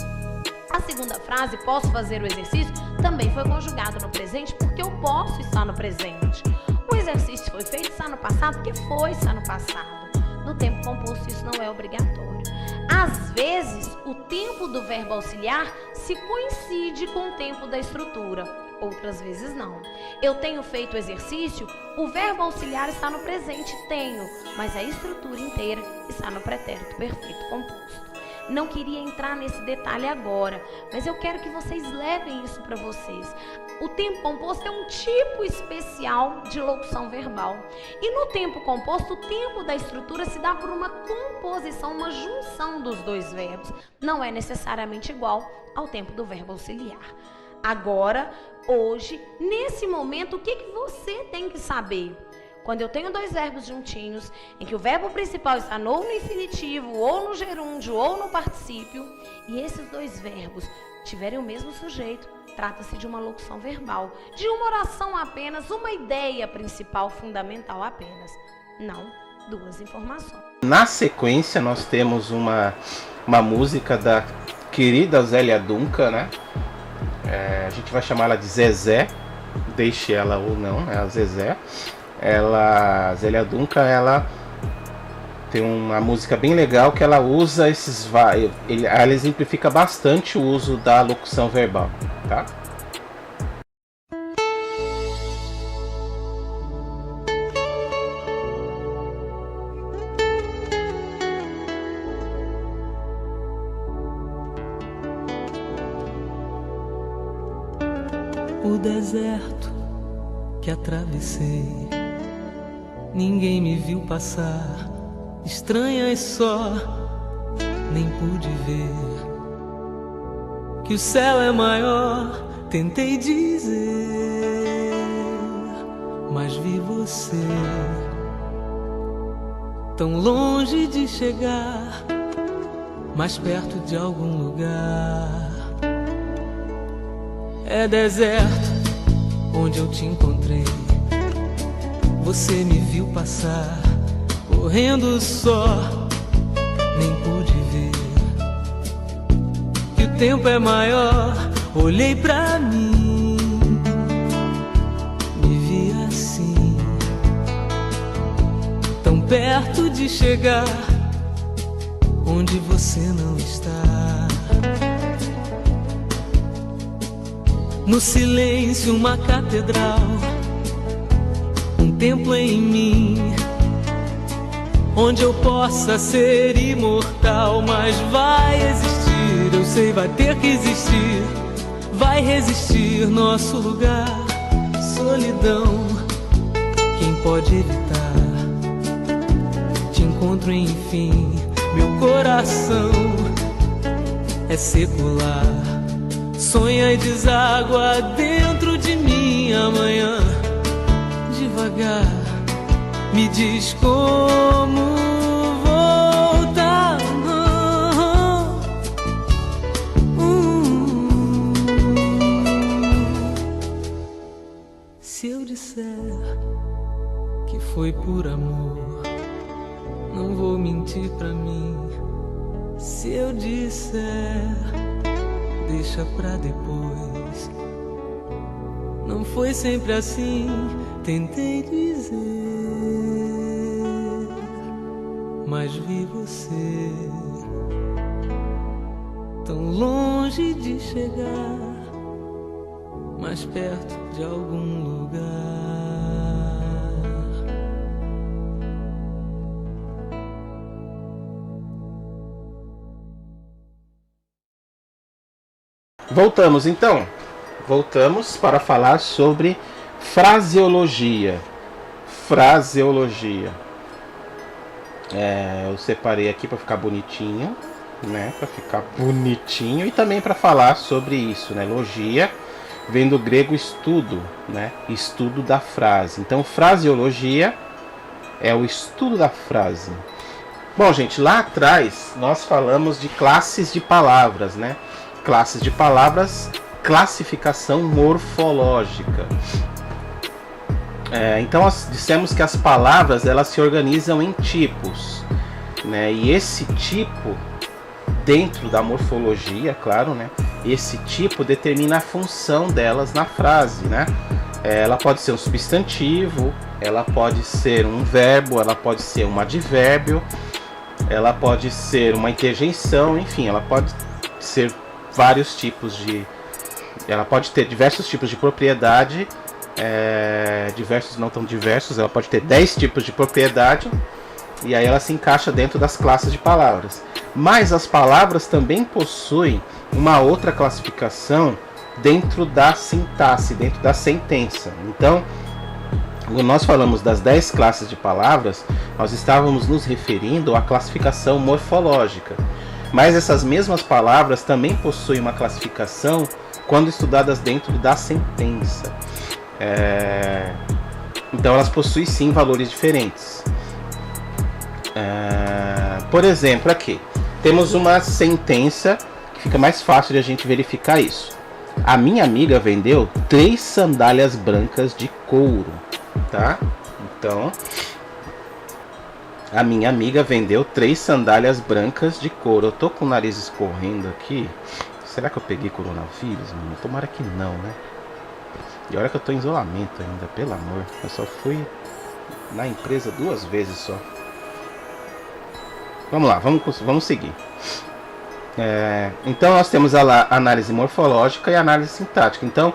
A segunda frase, posso fazer o exercício, também foi conjugado no presente, porque eu posso estar no presente. O exercício foi feito, está no passado, porque foi estar no passado. No tempo composto, isso não é obrigatório. Às vezes, o tempo do verbo auxiliar se coincide com o tempo da estrutura, outras vezes não. Eu tenho feito o exercício, o verbo auxiliar está no presente, tenho, mas a estrutura inteira está no pretérito perfeito composto. Não queria entrar nesse detalhe agora, mas eu quero que vocês levem isso para vocês. O tempo composto é um tipo especial de locução verbal. E no tempo composto, o tempo da estrutura se dá por uma composição, uma junção dos 2 verbos. Não é necessariamente igual ao tempo do verbo auxiliar. Agora, hoje, nesse momento, o que você tem que saber? Quando eu tenho 2 verbos juntinhos, em que o verbo principal está ou no infinitivo, ou no gerúndio, ou no particípio, e esses 2 verbos tiverem o mesmo sujeito, trata-se de uma locução verbal, de uma oração apenas, uma ideia principal, fundamental apenas. Não 2 informações. Na sequência, nós temos uma música da querida Zélia Duncan, né? A gente vai chamar ela de Zezé, deixe ela ou não, é a Zezé. Zélia Duncan, ela tem uma música bem legal que ela usa ela exemplifica bastante o uso da locução verbal, tá? O deserto que atravessei, ninguém me viu passar, estranhas só, nem pude ver que o céu é maior, tentei dizer, mas vi você tão longe de chegar, mais perto de algum lugar. É deserto onde eu te encontrei, você me viu passar, correndo só, nem pude ver que o tempo é maior. Olhei pra mim, me vi assim, tão perto de chegar onde você não está. No silêncio, uma catedral, um templo em mim, onde eu possa ser imortal, mas vai existir vida eu sei vai ter que existir, vai resistir nosso lugar. Solidão, quem pode evitar? Te encontro enfim, meu coração é secular. Sonha e deságua dentro de mim amanhã. Devagar, me diz como voltar. Se eu disser que foi por amor, não vou mentir pra mim. Se eu disser, deixa pra depois. Não foi sempre assim, tentei dizer, mas vi você tão longe de chegar, mais perto de algum lugar. Voltamos então. Voltamos para falar sobre fraseologia. Fraseologia. Eu separei aqui para ficar bonitinho, né? Para ficar bonitinho e também para falar sobre isso, né? Logia vem do grego estudo, né? Estudo da frase. Então, fraseologia é o estudo da frase. Bom, gente, lá atrás nós falamos de classes de palavras, né? Classes de palavras, classificação morfológica. Então nós dissemos que as palavras elas se organizam em tipos, né? E esse tipo, dentro da morfologia, claro, né? Esse tipo determina a função delas na frase, né? Ela pode ser um substantivo, ela pode ser um verbo, ela pode ser um advérbio, ela pode ser uma interjeição, enfim, ela pode ser vários tipos de... Ela pode ter diversos tipos de propriedade, diversos não tão diversos, ela pode ter 10 tipos de propriedade, e aí ela se encaixa dentro das classes de palavras. Mas as palavras também possuem uma outra classificação dentro da sintaxe, dentro da sentença. Então, quando nós falamos das 10 classes de palavras, nós estávamos nos referindo à classificação morfológica. Mas essas mesmas palavras também possuem uma classificação quando estudadas dentro da sentença. Então elas possuem sim valores diferentes. Por exemplo, aqui temos uma sentença que fica mais fácil de a gente verificar isso. A minha amiga vendeu 3 sandálias brancas de couro, tá? Então, a minha amiga vendeu 3 sandálias brancas de couro. Eu tô com o nariz escorrendo aqui. Será que eu peguei coronavírus, mano? Tomara que não, né? E olha que eu tô em isolamento ainda, pelo amor. Eu só fui na empresa 2 vezes só. Vamos lá, vamos seguir. Então nós temos a análise morfológica e a análise sintática. Então,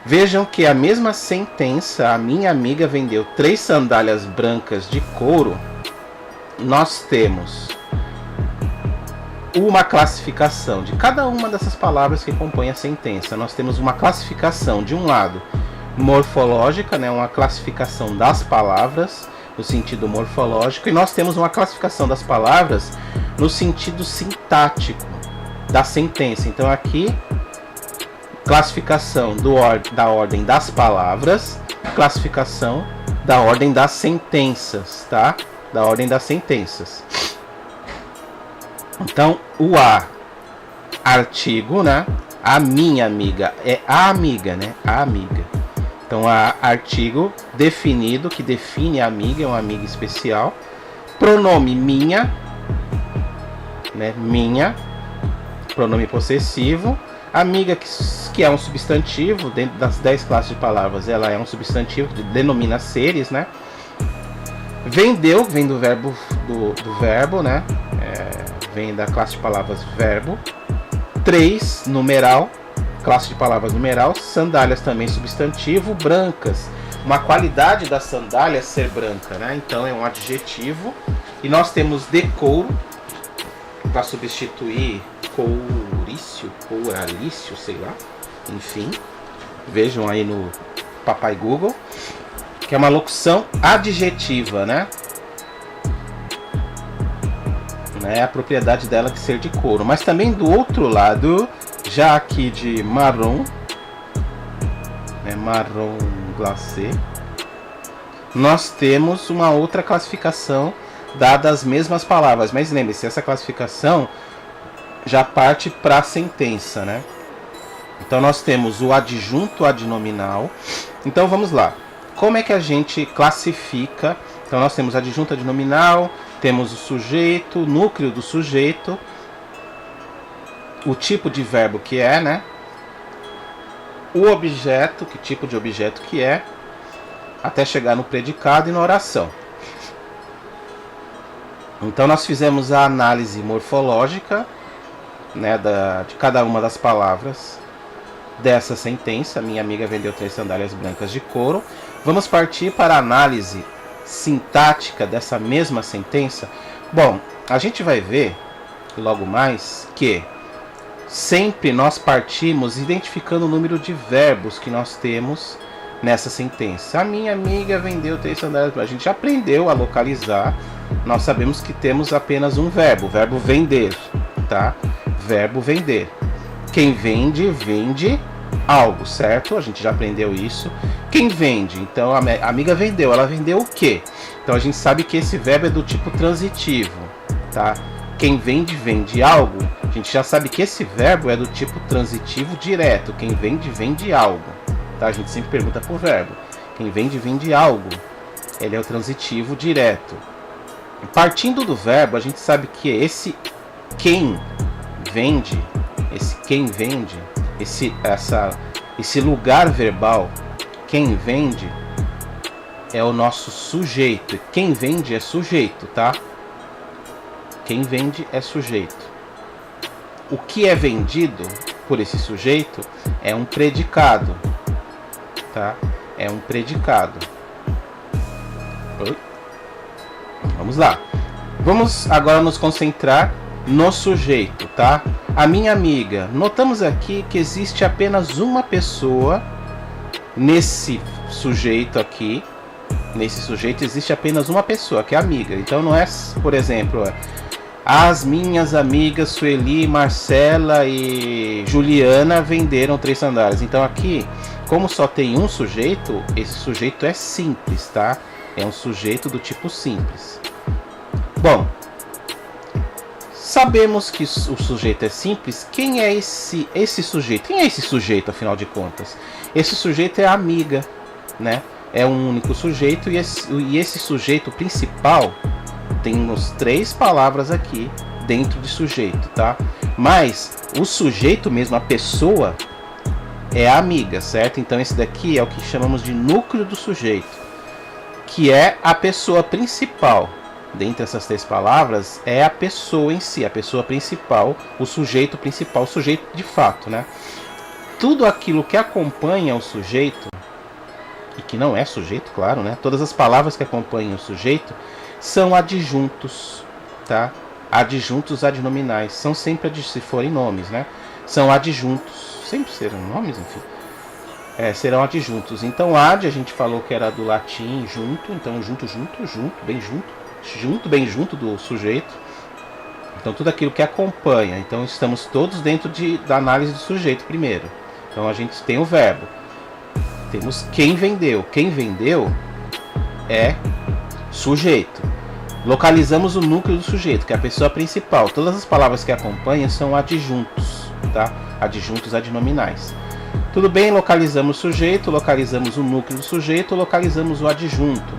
vejam que a mesma sentença, a minha amiga vendeu 3 sandálias brancas de couro, nós temos uma classificação de cada uma dessas palavras que compõem a sentença. Nós temos uma classificação, de um lado, morfológica, né, uma classificação das palavras, no sentido morfológico, e nós temos uma classificação das palavras no sentido sintático da sentença. Então aqui, classificação da ordem das palavras, classificação da ordem das sentenças, tá? Da ordem das sentenças. Então, o a, artigo, né? A minha amiga, é a amiga, né? A amiga. Então, a artigo definido, que define a amiga, é uma amiga especial. Pronome minha, né? Minha, pronome possessivo. Amiga, que é um substantivo, dentro das 10 classes de palavras, ela é um substantivo que denomina seres, né? Vendeu, vem do verbo, do verbo, né? Vem da classe de palavras verbo. 3, numeral, classe de palavras numeral. Sandálias também substantivo. Brancas, uma qualidade da sandália ser branca, né? Então é um adjetivo. E nós temos de couro, para substituir couro, oralício ou oralício, sei lá. Enfim, vejam aí no Papai Google, que é uma locução adjetiva, né? É a propriedade dela de ser de couro. Mas também do outro lado, já aqui de marrom, né, marrom glacé, nós temos uma outra classificação dada as mesmas palavras. Mas lembre-se, essa classificação já parte para a sentença, né? Então nós temos o adjunto adnominal. Então vamos lá. Como é que a gente classifica? Então nós temos adjunto adnominal, temos o sujeito, o núcleo do sujeito, o tipo de verbo que é, né? O objeto, que tipo de objeto que é, até chegar no predicado e na oração. Então nós fizemos a análise morfológica, né, de cada uma das palavras dessa sentença. Minha amiga vendeu 3 sandálias brancas de couro. Vamos partir para a análise sintática dessa mesma sentença. Bom, a gente vai ver logo mais que sempre nós partimos identificando o número de verbos que nós temos nessa sentença. A minha amiga vendeu 3 sandálias. A gente já aprendeu a localizar. Nós sabemos que temos apenas um verbo, o verbo vender, tá? Verbo vender. Quem vende, vende algo, certo? A gente já aprendeu isso. Quem vende? Então a amiga vendeu. Ela vendeu o quê? Então a gente sabe que esse verbo é do tipo transitivo, tá? Quem vende, vende algo. A gente já sabe que esse verbo é do tipo transitivo direto. Quem vende, vende algo, tá? A gente sempre pergunta por verbo. Quem vende, vende algo. Ele é o transitivo direto. Partindo do verbo, a gente sabe que esse quem vende, esse lugar verbal, quem vende, é o nosso sujeito. Quem vende é sujeito, tá? Quem vende é sujeito. O que é vendido por esse sujeito é um predicado, tá? É um predicado. Oi? Vamos lá. Vamos agora nos concentrar no sujeito, tá? A minha amiga. Notamos aqui que existe apenas uma pessoa nesse sujeito aqui. Nesse sujeito existe apenas uma pessoa, que é a amiga. Então não é, por exemplo, as minhas amigas Sueli, Marcela e Juliana venderam 3 sandálias. Então aqui, como só tem um sujeito, esse sujeito é simples, tá? É um sujeito do tipo simples. Bom, sabemos que o sujeito é simples. Quem é esse sujeito? Quem é esse sujeito, afinal de contas? Esse sujeito é a amiga, né? É um único sujeito, e esse sujeito principal tem as 3 palavras aqui dentro de sujeito, tá? Mas o sujeito mesmo, a pessoa, é a amiga, certo? Então esse daqui é o que chamamos de núcleo do sujeito, que é a pessoa principal. Dentre essas 3 palavras, é a pessoa em si, a pessoa principal, o sujeito principal, o sujeito de fato, né? Tudo aquilo que acompanha o sujeito, e que não é sujeito, claro, né? Todas as palavras que acompanham o sujeito são adjuntos, tá? Adjuntos adnominais, são sempre, se forem nomes, né? São adjuntos, sempre serão nomes, enfim. Serão adjuntos. Então, ad, a gente falou que era do latim junto, então junto, bem junto do sujeito. Então tudo aquilo que acompanha. Então estamos todos dentro da análise do sujeito primeiro. Então a gente tem o verbo. Temos quem vendeu. Quem vendeu é sujeito. Localizamos o núcleo do sujeito, que é a pessoa principal. Todas as palavras que acompanham são adjuntos, tá? Adjuntos adnominais. Tudo bem, localizamos o sujeito, localizamos o núcleo do sujeito, localizamos o adjunto.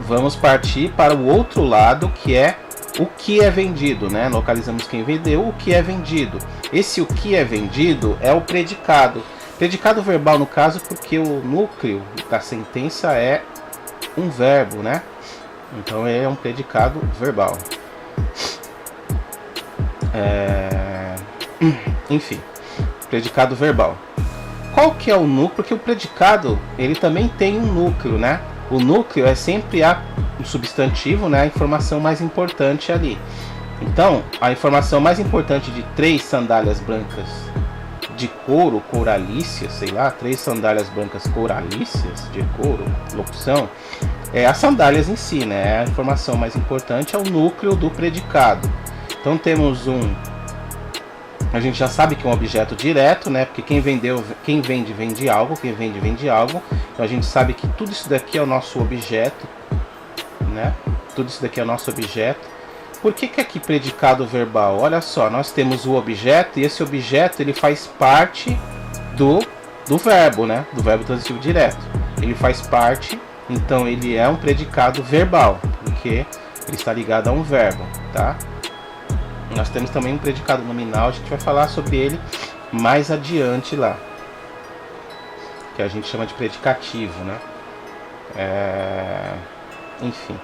Vamos partir para o outro lado, que é o que é vendido, né? Localizamos quem vendeu, o que é vendido. Esse o que é vendido é o predicado. Predicado verbal, no caso, porque o núcleo da sentença é um verbo, né? Então é um predicado verbal. Enfim, predicado verbal. Qual que é o núcleo? Porque o predicado, ele também tem um núcleo, né? O núcleo é sempre o substantivo, né? A informação mais importante ali. Então, a informação mais importante de 3 sandálias brancas de couro, coralíceas, sei lá, 3 sandálias brancas coralíceas de couro, locução, é as sandálias em si, né? A informação mais importante é o núcleo do predicado. Então temos a gente já sabe que é um objeto direto, né? Porque quem vende algo, quem vende algo. Então a gente sabe que tudo isso daqui é o nosso objeto, né? Tudo isso daqui é o nosso objeto. Por que aqui predicado verbal? Olha só, nós temos o objeto e esse objeto ele faz parte do verbo, né? Do verbo transitivo direto. Ele faz parte, então ele é um predicado verbal, porque ele está ligado a um verbo, tá? Nós temos também um predicado nominal, a gente vai falar sobre ele mais adiante lá, que a gente chama de predicativo, né? Enfim.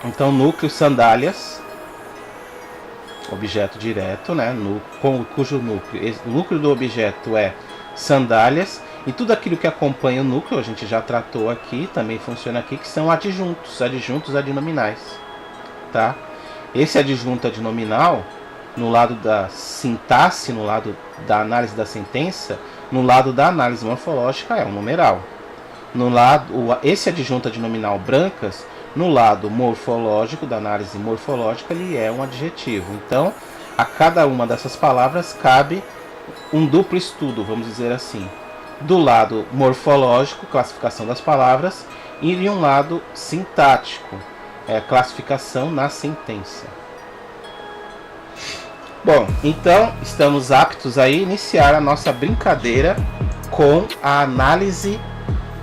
Então, núcleo, sandálias, objeto direto, né? Cujo núcleo, o núcleo do objeto é sandálias, e tudo aquilo que acompanha o núcleo, a gente já tratou aqui, também funciona aqui, que são adjuntos adnominais, tá? Esse adjunto adnominal, no lado da sintaxe, no lado da análise da sentença, no lado da análise morfológica é um numeral. Esse adjunto adnominal brancas, no lado morfológico, da análise morfológica, ele é um adjetivo. Então, a cada uma dessas palavras cabe um duplo estudo, vamos dizer assim. Do lado morfológico, classificação das palavras, e de um lado sintático, classificação na sentença. Bom, então estamos aptos a iniciar a nossa brincadeira com a análise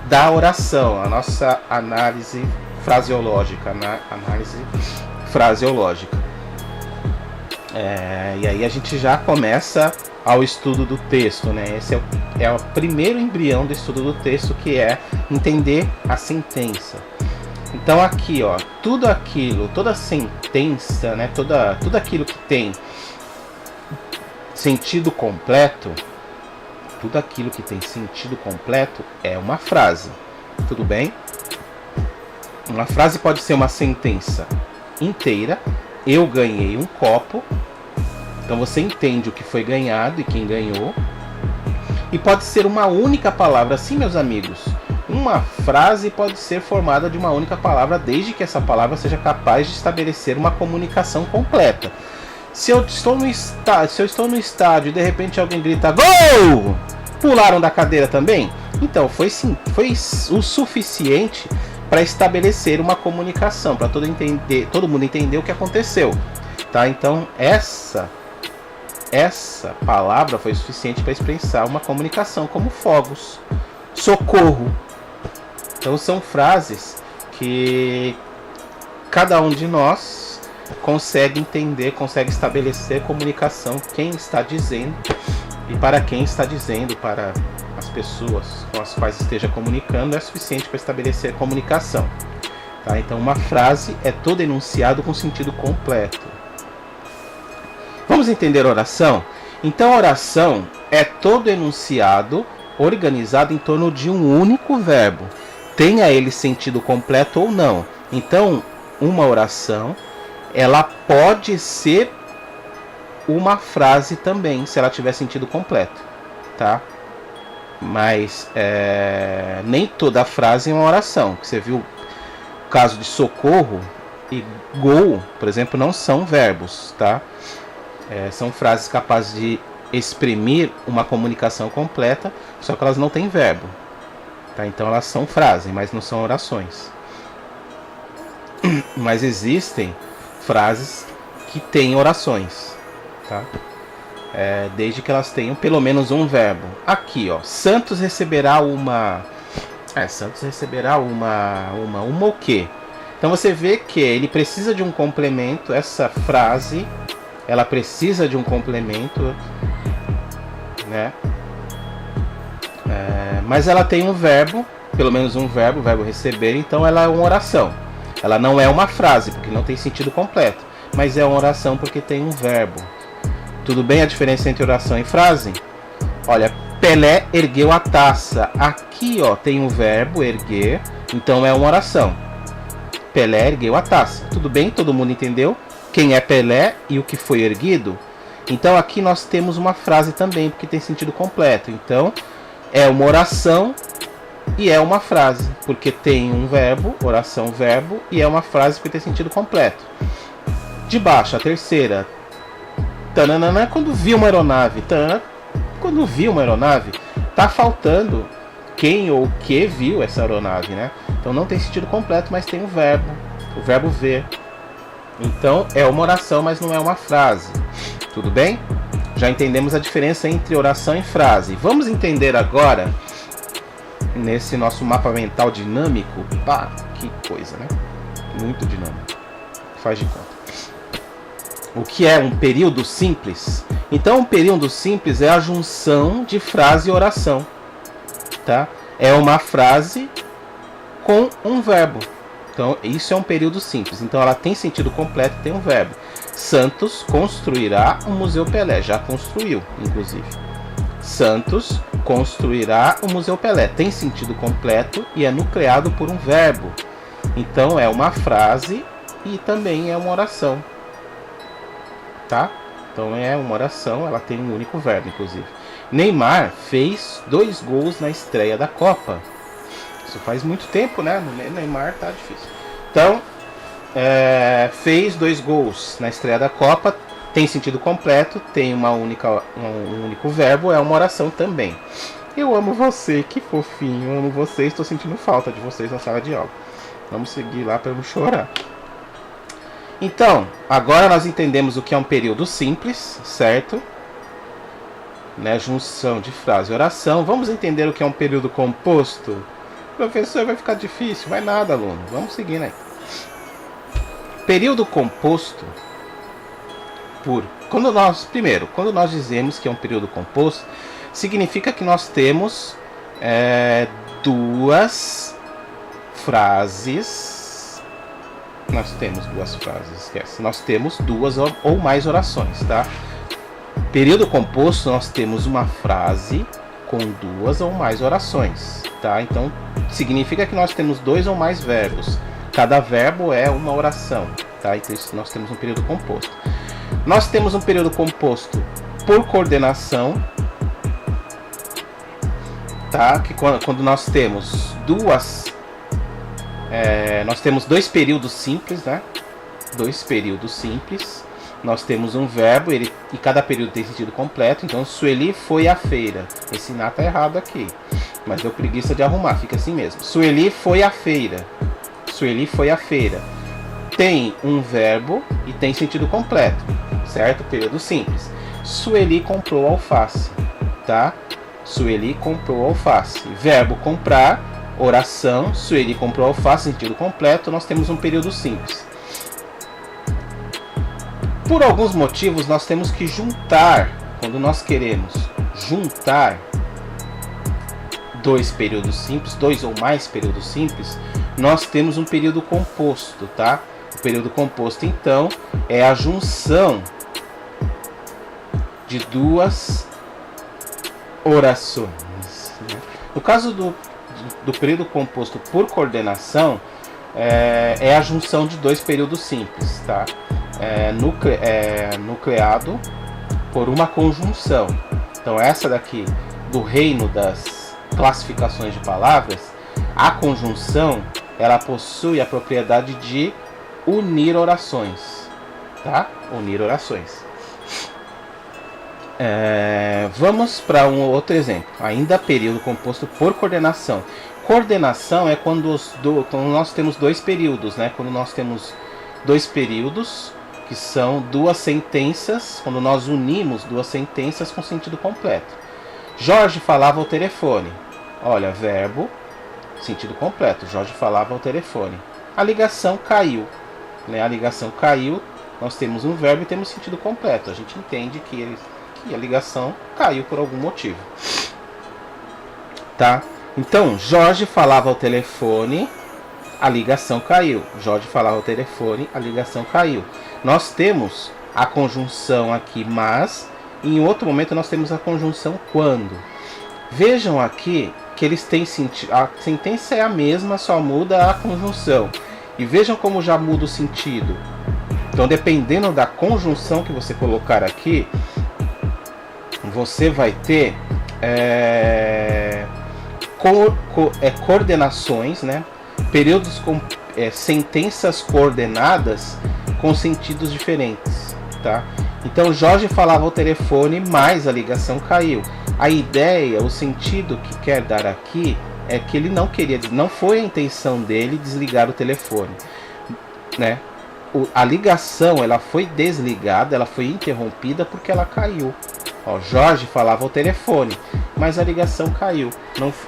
da oração, a nossa análise fraseológica, e aí a gente já começa ao estudo do texto, né? Esse é o primeiro embrião do estudo do texto, que é entender a sentença. Então aqui, ó, toda sentença, né? Tudo aquilo que tem sentido completo, é uma frase, tudo bem? Uma frase pode ser uma sentença inteira. Eu ganhei um copo. Então você entende o que foi ganhado e quem ganhou. E pode ser uma única palavra. Sim, meus amigos. Uma frase pode ser formada de uma única palavra, desde que essa palavra seja capaz de estabelecer uma comunicação completa. Se eu estou no estádio e de repente alguém grita "Gol!", pularam da cadeira também? Então foi o suficiente para estabelecer uma comunicação, para todo mundo entender o que aconteceu, tá? Então essa palavra foi suficiente para expressar uma comunicação, como fogos, socorro. Então são frases que cada um de nós consegue entender, consegue estabelecer comunicação, quem está dizendo e para quem está dizendo, para as pessoas com as quais esteja comunicando, é suficiente para estabelecer comunicação, tá? Então uma frase é todo enunciado com sentido completo. Vamos entender a oração? Então a oração é todo enunciado organizado em torno de um único verbo, tenha ele sentido completo ou não. Então uma oração, ela pode ser uma frase também, se ela tiver sentido completo, tá? Mas nem toda frase é uma oração. Você viu o caso de socorro e gol, por exemplo, não são verbos, tá? São frases capazes de exprimir uma comunicação completa, só que elas não têm verbo, tá? Então elas são frases, mas não são orações. Mas existem frases que têm orações, tá? Desde que elas tenham pelo menos um verbo. Aqui, ó, Santos receberá uma... Santos receberá uma o quê? Então você vê que ele precisa de um complemento. Essa frase, ela precisa de um complemento, né? Mas ela tem um verbo, pelo menos um verbo, o verbo receber. Então ela é uma oração. Ela não é uma frase, porque não tem sentido completo, mas é uma oração porque tem um verbo. Tudo bem a diferença entre oração e frase? Olha, Pelé ergueu a taça. Aqui, ó, tem um verbo, erguer, então é uma oração. Pelé ergueu a taça. Tudo bem? Todo mundo entendeu quem é Pelé e o que foi erguido? Então aqui nós temos uma frase também, porque tem sentido completo. Então é uma oração e é uma frase, porque tem um verbo, oração, verbo, e é uma frase porque tem sentido completo. De baixo, a terceira. Tananana, quando viu uma aeronave. Tanana, quando viu uma aeronave, tá faltando quem ou o que viu essa aeronave, né? Então não tem sentido completo, mas tem o verbo ver. Então é uma oração, mas não é uma frase. Tudo bem? Já entendemos a diferença entre oração e frase. Vamos entender agora, nesse nosso mapa mental dinâmico. Pá, que coisa, né? Muito dinâmico. Faz de conta. O que é um período simples? Então, um período simples é a junção de frase e oração. Tá? É uma frase com um verbo. Então, isso é um período simples. Então, ela tem sentido completo e tem um verbo. Santos construirá o Museu Pelé. Já construiu, inclusive. Santos construirá o Museu Pelé. Tem sentido completo e é nucleado por um verbo. Então, é uma frase e também é uma oração. Tá? Então, é uma oração, ela tem um único verbo, inclusive. Neymar fez 2 gols na estreia da Copa. Isso faz muito tempo, né? No Neymar tá difícil. Então, fez 2 gols na estreia da Copa. Tem sentido completo, tem um único verbo, é uma oração também. Eu amo você, que fofinho, eu amo vocês, estou sentindo falta de vocês na sala de aula. Vamos seguir lá para eu não chorar. Então, agora nós entendemos o que é um período simples, certo? Né, junção de frase e oração. Vamos entender o que é um período composto? Professor, vai ficar difícil. Vai nada, aluno. Vamos seguir, né? Período composto quando nós dizemos que é um período composto, significa que nós temos 2 frases. Nós temos 2 frases, esquece. Nós temos 2 ou mais orações, tá? Período composto, nós temos uma frase com 2 ou mais orações, tá? Então, significa que nós temos 2 ou mais verbos. Cada verbo é uma oração, tá? Então, nós temos um período composto. Nós temos um período composto por coordenação, tá? Que quando nós temos nós temos 2 períodos simples, né? 2 períodos simples. Nós temos um verbo e cada período tem sentido completo. Então, Sueli foi à feira. Esse "na" tá errado aqui, mas deu preguiça de arrumar, fica assim mesmo. Sueli foi à feira. Sueli foi à feira. Tem um verbo e tem sentido completo, certo? Período simples. Sueli comprou alface, tá? Sueli comprou alface. Verbo comprar, oração. Sueli comprou alface, sentido completo. Nós temos um período simples. Por alguns motivos, nós temos que juntar, quando nós queremos juntar 2 períodos simples, 2 ou mais períodos simples, nós temos um período composto, tá? O período composto, então, é a junção de 2 orações, né? No caso do período composto por coordenação, é a junção de 2 períodos simples, tá? Nucleado por uma conjunção. Então, essa daqui, do reino das classificações de palavras, a conjunção, ela possui a propriedade de unir orações, tá? Unir orações. Vamos para um outro exemplo. Ainda período composto por coordenação. Coordenação é quando nós temos 2 períodos, né? Quando nós temos 2 períodos que são 2 sentenças, quando nós unimos 2 sentenças com sentido completo. Jorge falava ao telefone. Olha, verbo, sentido completo. Jorge falava ao telefone. A ligação caiu, né? A ligação caiu, nós temos um verbo e temos sentido completo. A gente entende que a ligação caiu por algum motivo, tá? Então, Jorge falava ao telefone, a ligação caiu. Jorge falava ao telefone, a ligação caiu. Nós temos a conjunção aqui, mas, e em outro momento nós temos a conjunção quando. Vejam aqui que eles têm sentido. A sentença é a mesma, só muda a conjunção. E vejam como já muda o sentido. Então, dependendo da conjunção que você colocar aqui, você vai ter coordenações, né? Períodos com sentenças coordenadas com sentidos diferentes, tá? Então, Jorge falava ao telefone, mas a ligação caiu. A ideia, o sentido que quer dar aqui é que ele não queria, não foi a intenção dele desligar o telefone, né? A ligação, ela foi desligada, ela foi interrompida porque ela caiu. Ó, Jorge falava ao telefone, mas a ligação caiu.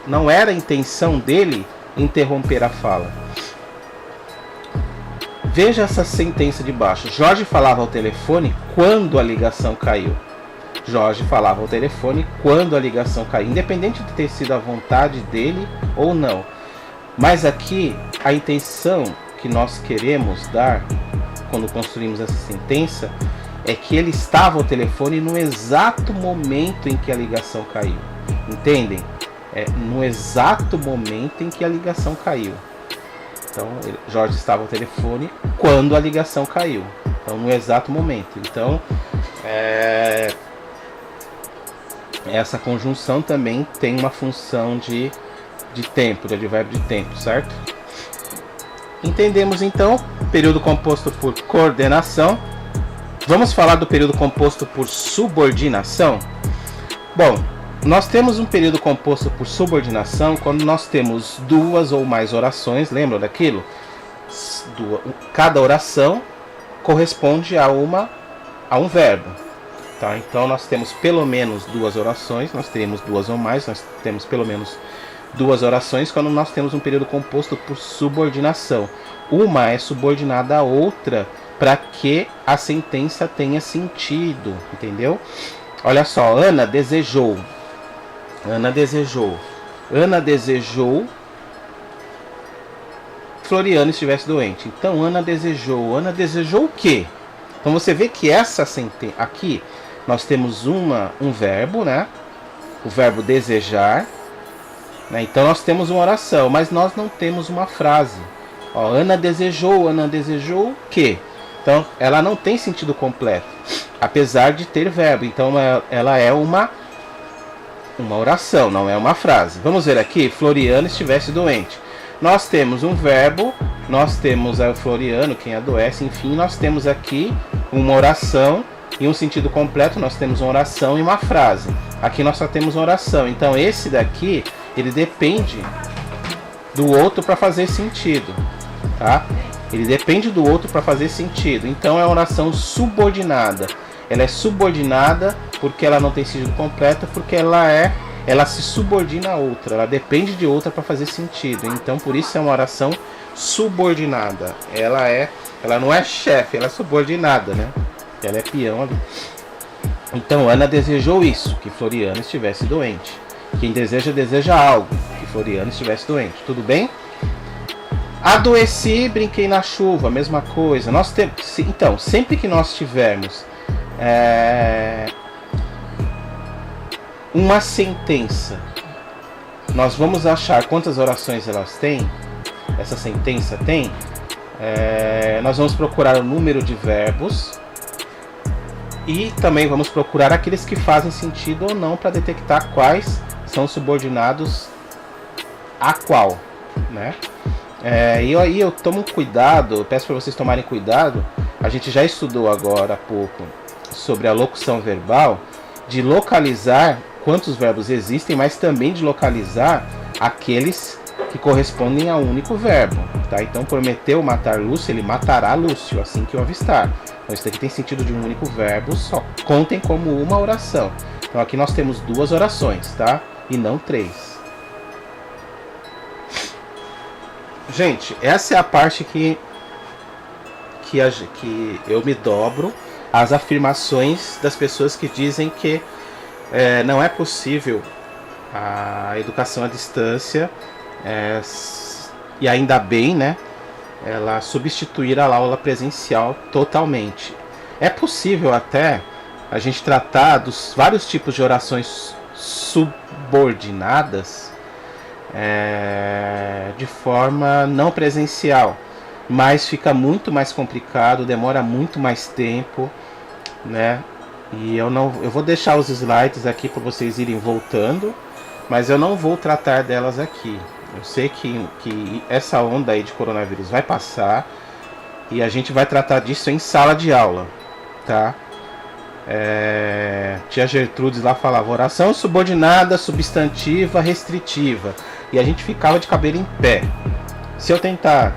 Não era a intenção dele interromper a fala. Veja essa sentença de baixo. Jorge falava ao telefone quando a ligação caiu. Jorge falava ao telefone quando a ligação caiu, independente de ter sido a vontade dele ou não. Mas aqui, a intenção que nós queremos dar, quando construímos essa sentença, é que ele estava ao telefone no exato momento em que a ligação caiu. Entendem? No exato momento em que a ligação caiu. Então, Jorge estava ao telefone quando a ligação caiu. Então, no exato momento. Então, essa conjunção também tem uma função de tempo, de advérbio de tempo, certo? Entendemos então período composto por coordenação. Vamos falar do período composto por subordinação? Bom, nós temos um período composto por subordinação quando nós temos duas ou mais orações, lembram daquilo? Cada oração corresponde a um verbo. Tá? Então nós temos pelo menos duas orações, nós teremos duas ou mais, nós temos pelo menos duas orações quando nós temos um período composto por subordinação. Uma é subordinada à outra para que a sentença tenha sentido, entendeu? Olha só, Ana desejou. Ana desejou. Ana desejou Floriano estivesse doente. Então Ana desejou. Ana desejou o quê? Então você vê que essa sentença aqui nós temos um verbo, né? O verbo desejar, né? Então nós temos uma oração, mas nós não temos uma frase. Ó, Ana desejou o quê? Então ela não tem sentido completo, apesar de ter verbo. Então ela é uma oração, não é uma frase. Vamos ver aqui, Floriano estivesse doente. Nós temos um verbo, nós temos o Floriano, quem adoece, enfim, nós temos aqui uma oração e um sentido completo, nós temos uma oração e uma frase. Aqui nós só temos uma oração, então esse daqui, ele depende do outro para fazer sentido, tá? Ele depende do outro para fazer sentido, então é uma oração subordinada. Ela é subordinada porque ela não tem sentido completo, porque ela se subordina a outra, ela depende de outra para fazer sentido. Então por isso é uma oração subordinada. Ela não é chefe, ela é subordinada, né? Ela é peão ali. Então Ana desejou isso, que Floriano estivesse doente. Quem deseja algo, que Floriano estivesse doente. Tudo bem? Adoeci, brinquei na chuva, mesma coisa. Então, sempre que nós tivermos uma sentença, nós vamos achar quantas orações elas têm, essa sentença tem, nós vamos procurar o número de verbos e também vamos procurar aqueles que fazem sentido ou não para detectar quais são subordinados a qual, né? E aí eu tomo cuidado, eu peço para vocês tomarem cuidado. A gente já estudou agora há pouco sobre a locução verbal, de localizar quantos verbos existem, mas também de localizar aqueles que correspondem a um único verbo, tá? Então, prometeu matar Lúcio, ele matará Lúcio assim que o avistar. Então, isso aqui tem sentido de um único verbo só. Contem como uma oração. Então, aqui nós temos duas orações, tá? E não três. Gente, essa é a parte que eu me dobro às afirmações das pessoas que dizem que não é possível a educação à distância, e ainda bem, né, ela substituir a aula presencial totalmente. É possível até a gente tratar dos vários tipos de orações subordinadas de forma não presencial. mas fica muito mais complicado, demora muito mais tempo, né? E eu vou deixar os slides aqui para vocês irem voltando, mas eu não vou tratar delas aqui. Eu sei que essa onda aí de coronavírus vai passar e a gente vai tratar disso em sala de aula, tá? Tia Gertrudes lá falava oração subordinada, substantiva, restritiva, e a gente ficava de cabelo em pé. Se eu tentar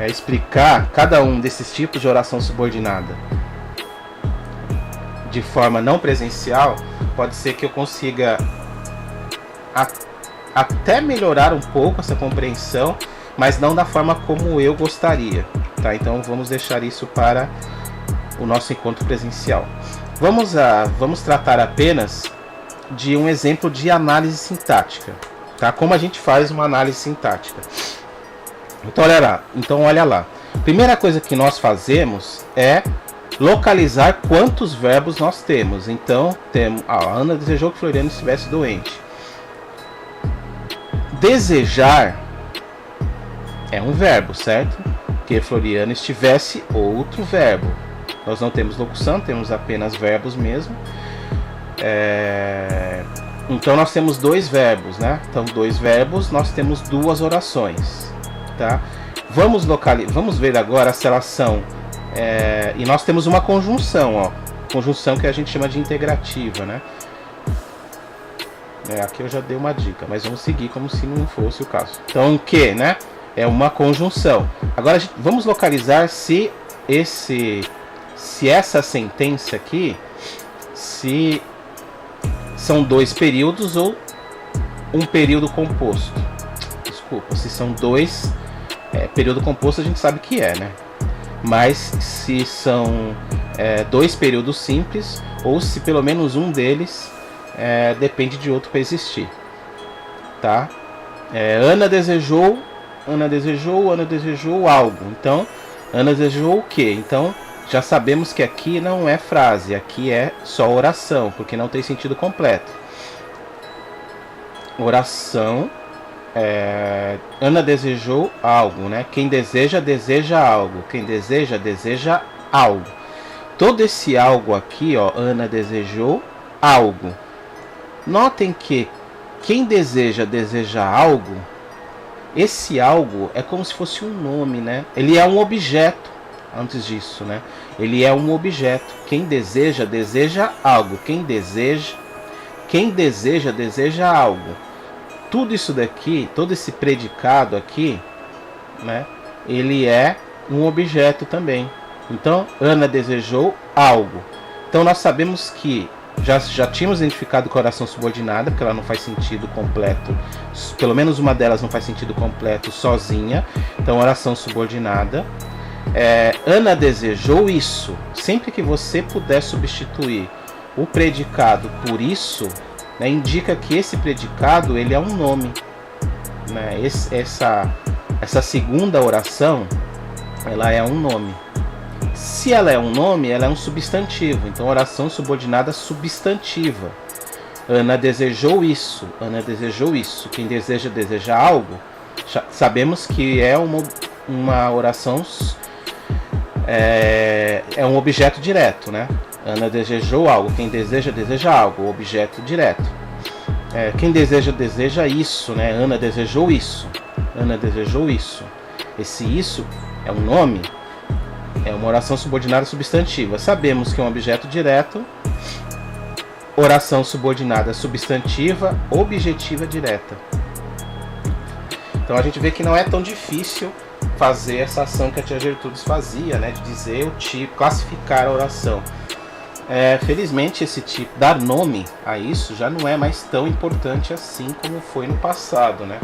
explicar cada um desses tipos de oração subordinada de forma não presencial, pode ser que eu consiga até melhorar um pouco essa compreensão, mas não da forma como eu gostaria, tá? Então vamos deixar isso para o nosso encontro presencial. Vamos tratar apenas de um exemplo de análise sintática, tá? Como a gente faz uma análise sintática. Então olha lá. Primeira coisa que nós fazemos é localizar quantos verbos nós temos. Então a Ana desejou que Floriano estivesse doente. Desejar é um verbo, certo? Que Floriano estivesse outro verbo. Nós não temos locução, temos apenas verbos mesmo. Então nós temos dois verbos, né? Então dois verbos, nós temos duas orações, tá? Vamos ver agora se elas são... e nós temos uma conjunção, ó. Conjunção que a gente chama de integrativa, né? Aqui eu já dei uma dica, mas vamos seguir como se não fosse o caso. Então o que, né? É uma conjunção. Agora vamos localizar se essa sentença aqui, se são dois períodos ou um período composto. Desculpa, se são dois período composto a gente sabe que né? Mas se são dois períodos simples ou se pelo menos um deles depende de outro para existir, tá? Ana desejou algo. Então Ana desejou o quê? Então já sabemos que aqui não é frase, aqui é só oração, porque não tem sentido completo. Oração, Ana desejou algo, né? Quem deseja, deseja algo. Quem deseja, deseja algo. Todo esse algo aqui, ó, Ana desejou algo. Notem que quem deseja, deseja algo. Esse algo é como se fosse um nome, né? Ele é um objeto. Antes disso, né? Ele é um objeto. Quem deseja, deseja algo. Quem deseja, deseja algo. Tudo isso daqui, todo esse predicado aqui, né? Ele é um objeto também. Então, Ana desejou algo. Então, nós sabemos que já tínhamos identificado com a oração subordinada, porque ela não faz sentido completo. Pelo menos uma delas não faz sentido completo sozinha. Então, oração subordinada. Ana desejou isso. Sempre que você puder substituir o predicado por isso, né, indica que esse predicado ele é um nome, né? Essa segunda oração ela é um nome. Se ela é um nome, ela é um substantivo. Então oração subordinada substantiva. Ana desejou isso. Ana desejou isso. Quem deseja, deseja algo. Sabemos que é uma oração é um objeto direto, né? Ana desejou algo. Quem deseja, deseja algo. Objeto direto. Quem deseja, deseja isso, né? Ana desejou isso. Ana desejou isso. Esse isso é um nome. É uma oração subordinada substantiva. Sabemos que é um objeto direto. Oração subordinada substantiva, objetiva direta. Então a gente vê que não é tão difícil fazer essa ação que a tia Gertrudes fazia, né, de dizer o tipo, classificar a oração. Felizmente esse tipo, dar nome a isso já não é mais tão importante assim como foi no passado, né?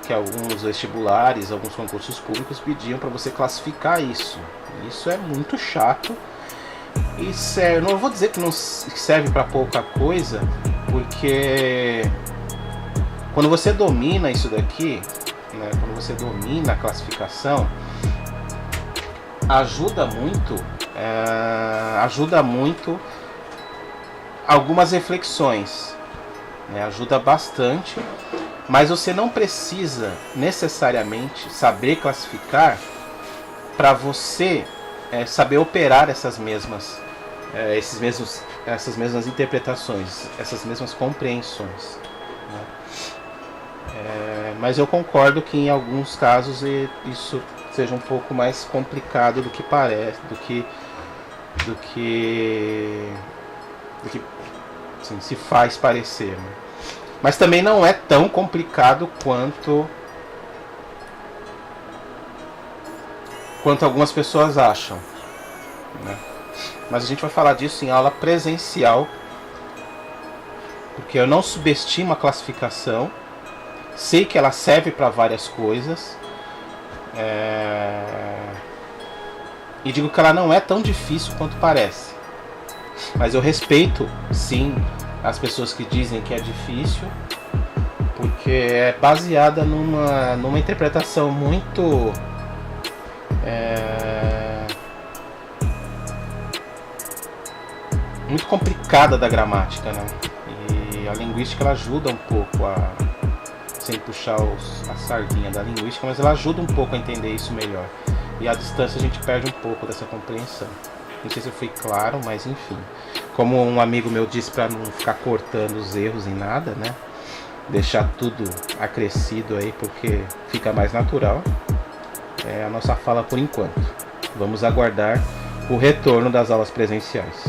Que alguns vestibulares, alguns concursos públicos pediam para você classificar isso. Isso é muito chato e serve, não vou dizer que não serve para pouca coisa, porque quando você domina isso daqui, né, quando você domina a classificação, ajuda muito algumas reflexões, né, ajuda bastante Mas você não precisa necessariamente saber classificar para você saber operar essas mesmas interpretações, essas mesmas compreensões, né? Mas eu concordo que em alguns casos isso seja um pouco mais complicado do que parece, do que assim, se faz parecer, né? Mas também não é tão complicado quanto algumas pessoas acham, né? Mas a gente vai falar disso em aula presencial, porque eu não subestimo a classificação, sei que ela serve para várias coisas, e digo que ela não é tão difícil quanto parece. Mas eu respeito, sim, as pessoas que dizem que é difícil, porque é baseada numa interpretação muito muito complicada da gramática, né? E a linguística ela ajuda um pouco sem puxar a sardinha da linguística, mas ela ajuda um pouco a entender isso melhor. E à distância a gente perde um pouco dessa compreensão. Não sei se eu fui claro, mas enfim. Como um amigo meu disse, para não ficar cortando os erros em nada, né? Deixar tudo acrescido aí, porque fica mais natural. É a nossa fala por enquanto. Vamos aguardar o retorno das aulas presenciais.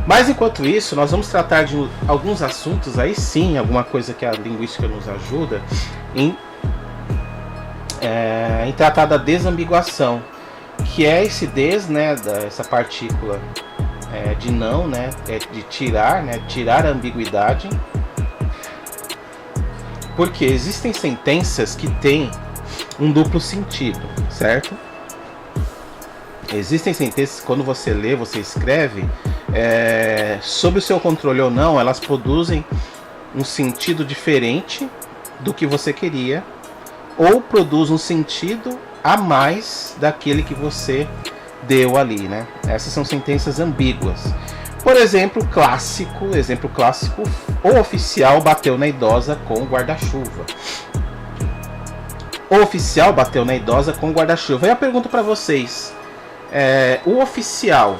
Mas enquanto isso, nós vamos tratar de alguns assuntos, aí sim, alguma coisa que a linguística nos ajuda em tratar da desambiguação, que é esse des, né, essa partícula de não, né, de tirar, né, tirar a ambiguidade, porque existem sentenças que têm um duplo sentido, certo? Existem sentenças que quando você lê, você escreve, sob o seu controle ou não, elas produzem um sentido diferente do que você queria, ou produz um sentido a mais daquele que você deu ali, né? Essas são sentenças ambíguas. Por exemplo clássico, o oficial bateu na idosa com o guarda-chuva. O oficial bateu na idosa com o guarda-chuva. E eu pergunto para vocês, o oficial,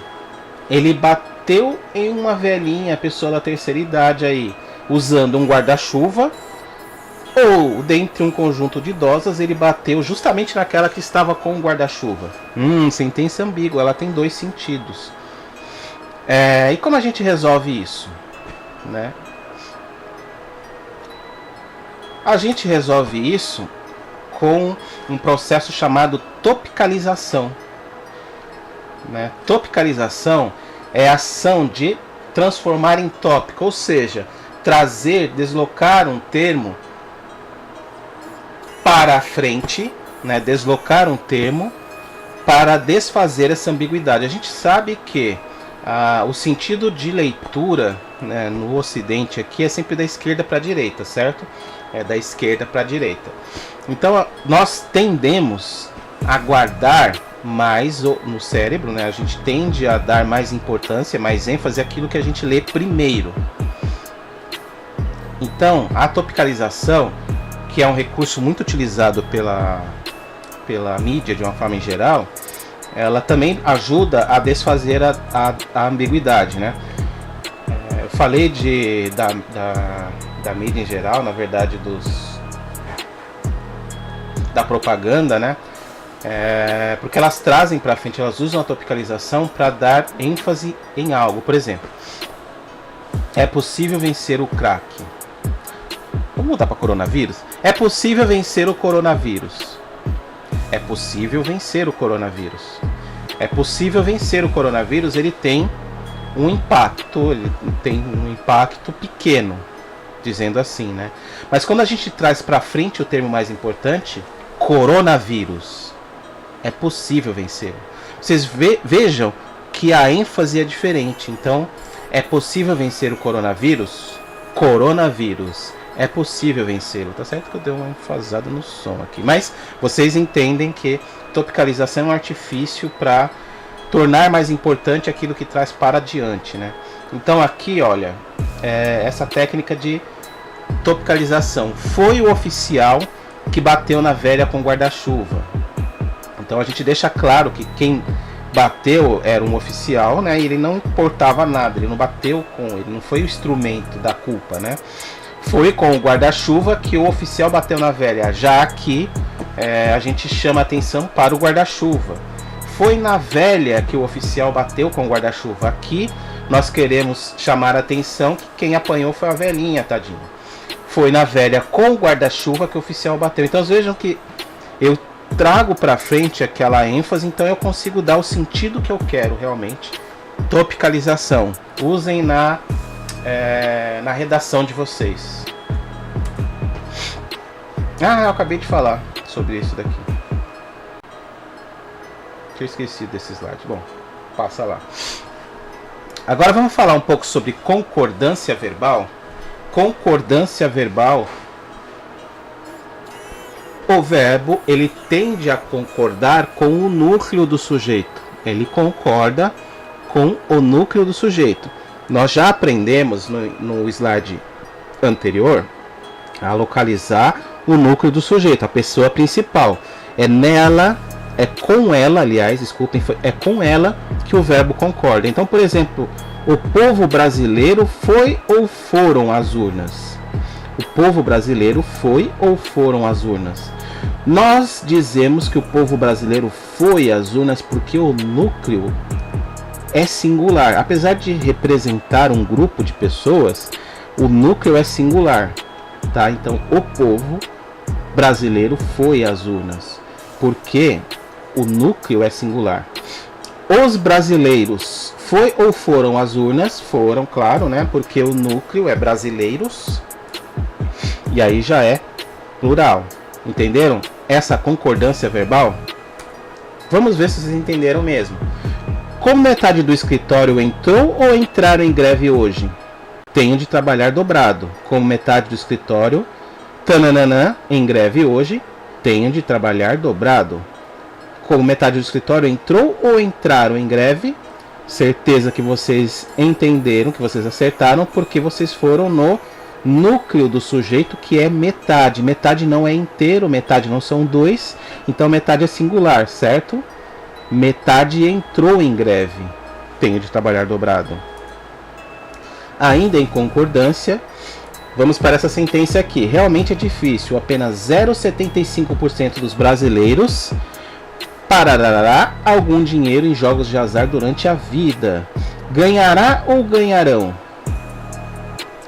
ele bateu em uma velhinha, pessoa da terceira idade aí, usando um guarda-chuva, ou dentre um conjunto de idosas ele bateu justamente naquela que estava com o guarda-chuva? Sentença ambígua, ela tem dois sentidos. E como a gente resolve isso, né? A gente resolve isso com um processo chamado topicalização, né? Topicalização é a ação de transformar em tópico, ou seja, deslocar um termo para a frente, né? Deslocar um termo para desfazer essa ambiguidade. A gente sabe que o sentido de leitura, né, no ocidente aqui é sempre da esquerda para a direita, certo? É da esquerda para a direita. Então nós tendemos a guardar mais no cérebro, né? A gente tende a dar mais importância, mais ênfase àquilo que a gente lê primeiro. Então a topicalização, que é um recurso muito utilizado pela mídia de uma forma em geral, ela também ajuda a desfazer a ambiguidade, né? Eu falei da mídia em geral, na verdade da propaganda, né? Porque elas trazem para frente, elas usam a topicalização para dar ênfase em algo. Por exemplo, é possível vencer o crack. Vamos mudar para coronavírus? É possível vencer o coronavírus. É possível vencer o coronavírus. É possível vencer o coronavírus, ele tem um impacto pequeno, dizendo assim, né? Mas quando a gente traz para frente o termo mais importante, coronavírus, é possível vencer. Vocês vejam que a ênfase é diferente. Então, é possível vencer o coronavírus? Coronavírus. É possível vencê-lo. Tá certo que eu dei uma enfasada no som aqui, mas vocês entendem que topicalização é um artifício para tornar mais importante aquilo que traz para adiante, né? Então aqui, olha, essa técnica de Topicalização. Foi o oficial que bateu na velha com guarda-chuva. Então a gente deixa claro que quem bateu era um oficial, né? E ele não importava nada, ele não bateu com, ele não foi o instrumento da culpa, né? Foi com o guarda-chuva que o oficial bateu na velha. Já aqui a gente chama atenção para o guarda-chuva. Foi na velha que o oficial bateu com o guarda-chuva. Aqui nós queremos chamar a atenção que quem apanhou foi a velhinha, tadinha. Foi na velha com o guarda-chuva que o oficial bateu. Então vejam que eu trago para frente aquela ênfase, então eu consigo dar o sentido que eu quero realmente. Topicalização. Usem na redação de vocês. Eu acabei de falar sobre isso daqui. Eu esqueci desse slide. Bom, passa lá. Agora vamos falar um pouco sobre concordância verbal. Concordância verbal. O verbo, ele tende a concordar com o núcleo do sujeito. Ele concorda com o núcleo do sujeito. Nós já aprendemos no slide anterior a localizar o núcleo do sujeito, a pessoa principal. É com ela, aliás, desculpem, é com ela que o verbo concorda. Então, por exemplo, o povo brasileiro foi ou foram às urnas? O povo brasileiro foi ou foram às urnas? Nós dizemos que o povo brasileiro foi às urnas porque o núcleo é singular. Apesar de representar um grupo de pessoas, o núcleo é singular, tá? Então, o povo brasileiro foi às urnas porque o núcleo é singular. Os brasileiros foi ou foram às urnas? Foram, claro, né? Porque o núcleo é brasileiros e aí já é plural. Entenderam essa concordância verbal? Vamos ver se vocês entenderam mesmo. Como metade do escritório entrou ou entraram em greve hoje? Tenho de trabalhar dobrado. Como metade do escritório, tananana, em greve hoje, tenho de trabalhar dobrado. Como metade do escritório entrou ou entraram em greve? Certeza que vocês entenderam, que vocês acertaram, porque vocês foram no núcleo do sujeito, que é metade. Metade não é inteiro, metade não são dois, então metade é singular, certo? Metade entrou em greve. Tenho de trabalhar dobrado. Ainda em concordância, vamos para essa sentença aqui. Realmente é difícil. Apenas 0,75% dos brasileiros parará algum dinheiro em jogos de azar durante a vida. Ganhará ou ganharão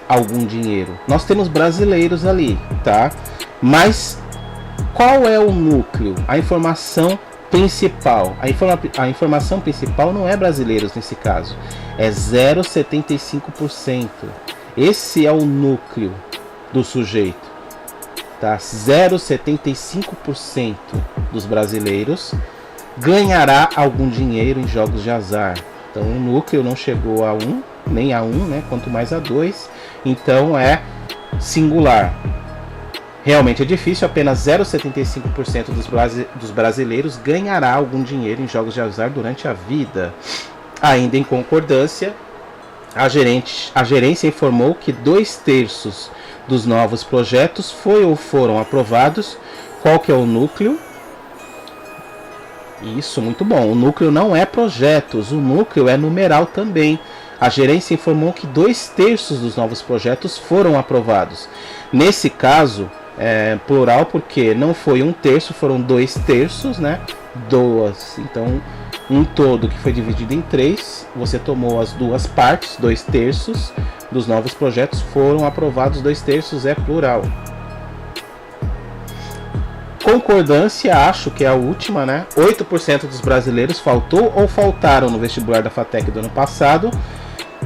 algum dinheiro? Nós temos brasileiros ali, tá? Mas qual é o núcleo? A informação principal. A informação principal não é brasileiros nesse caso. É 0,75%. Esse é o núcleo do sujeito. Tá? 0,75% dos brasileiros ganhará algum dinheiro em jogos de azar. Então o núcleo não chegou a 1, nem a 1, né? Quanto mais a 2. Então é singular. Realmente é difícil, apenas 0,75% dos brasileiros ganhará algum dinheiro em jogos de azar durante a vida. Ainda em concordância, a gerência informou que 2/3 dos novos projetos foi ou foram aprovados. Qual que é o núcleo? Isso, muito bom. O núcleo não é projetos, o núcleo é numeral também. A gerência informou que 2/3 dos novos projetos foram aprovados. Nesse caso, é plural porque não foi 1/3, foram 2/3, né? Então, um todo que foi dividido em 3, você tomou as duas partes, 2/3 dos novos projetos foram aprovados, 2/3 é plural. Concordância, acho que é a última, né? 8% dos brasileiros faltou ou faltaram no vestibular da FATEC do ano passado.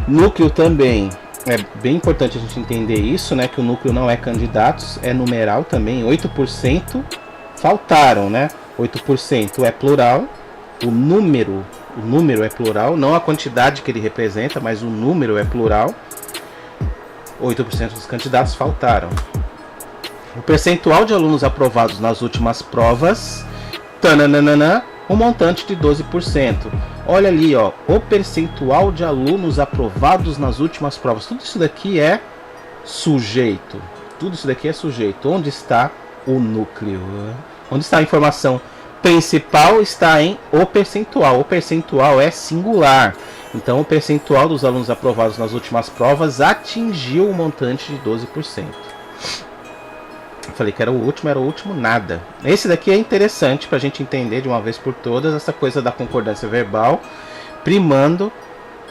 Núcleo também. É bem importante a gente entender isso, né? Que o núcleo não é candidatos, é numeral também. 8% faltaram, né? 8% é plural. O número é plural, não a quantidade que ele representa, mas o número é plural. 8% dos candidatos faltaram. O percentual de alunos aprovados nas últimas provas, tananana, um montante de 12%. Olha ali, ó, o percentual de alunos aprovados nas últimas provas. Tudo isso daqui é sujeito. Tudo isso daqui é sujeito. Onde está o núcleo? Onde está a informação principal? Está em o percentual. O percentual é singular. Então o percentual dos alunos aprovados nas últimas provas atingiu o montante de 12%. Eu falei que era o último nada. Esse daqui é interessante para a gente entender de uma vez por todas essa coisa da concordância verbal, primando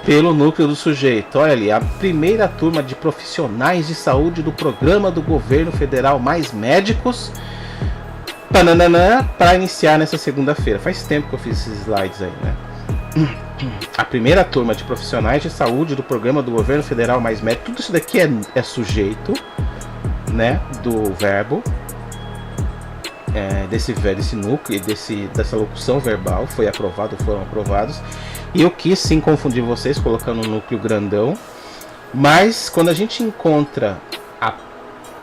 pelo núcleo do sujeito. Olha ali, a primeira turma de profissionais de saúde do programa do governo federal mais médicos para iniciar nessa segunda-feira. Faz tempo que eu fiz esses slides aí, né? A primeira turma de profissionais de saúde do programa do governo federal mais médicos. Tudo isso daqui é sujeito, né, do verbo, desse núcleo, dessa locução verbal. Foi aprovado, foram aprovados. E eu quis sim confundir vocês colocando um núcleo grandão, mas quando a gente encontra a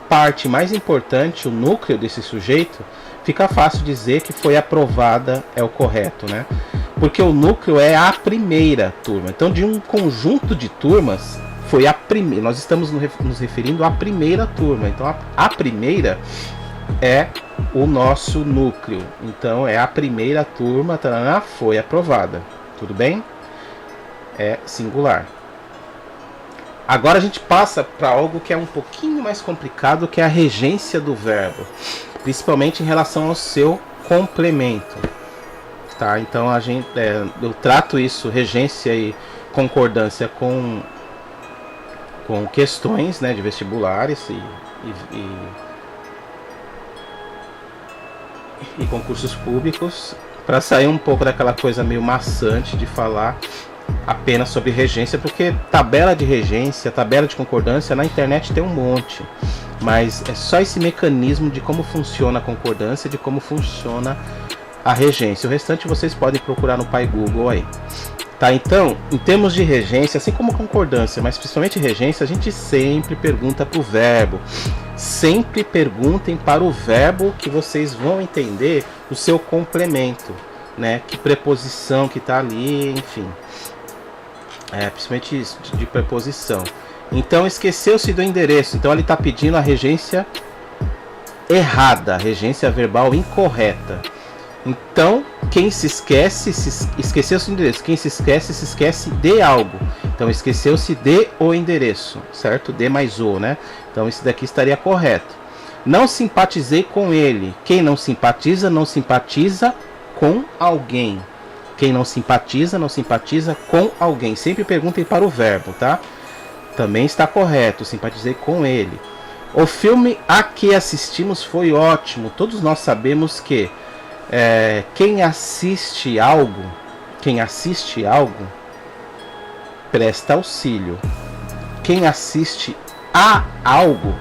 parte mais importante, o núcleo desse sujeito, fica fácil dizer que foi aprovada é o correto, né? Porque o núcleo é a primeira turma. Então, de um conjunto de turmas, foi a primeira. Nós estamos nos referindo à primeira turma. Então, a primeira é o nosso núcleo. Então, é a primeira turma, tarana, foi aprovada. Tudo bem? É singular. Agora a gente passa para algo que é um pouquinho mais complicado, que é a regência do verbo, principalmente em relação ao seu complemento. Tá? Então eu trato isso, regência e concordância, com questões, né, de vestibulares e concursos públicos, para sair um pouco daquela coisa meio maçante de falar apenas sobre regência, porque tabela de regência, tabela de concordância na internet tem um monte, mas é só esse mecanismo de como funciona a concordância, de como funciona a regência. O restante vocês podem procurar no Pai Google aí. Tá, então, em termos de regência, assim como concordância, mas principalmente regência, a gente sempre pergunta para o verbo. Sempre perguntem para o verbo, que vocês vão entender o seu complemento, né? Que preposição que está ali, enfim. Principalmente de preposição. Então, esqueceu-se do endereço. Então, ele está pedindo a regência errada, a regência verbal incorreta. Então, quem se esquece, esqueceu-se do endereço. Quem se esquece de algo. Então, esqueceu-se de o endereço, certo? De mais o, né? Então, isso daqui estaria correto. Não simpatizei com ele. Quem não simpatiza com alguém. Quem não simpatiza com alguém. Sempre perguntem para o verbo, tá? Também está correto. Simpatizei com ele. O filme a que assistimos foi ótimo. Todos nós sabemos que quem assiste algo presta auxílio. Quem assiste a algo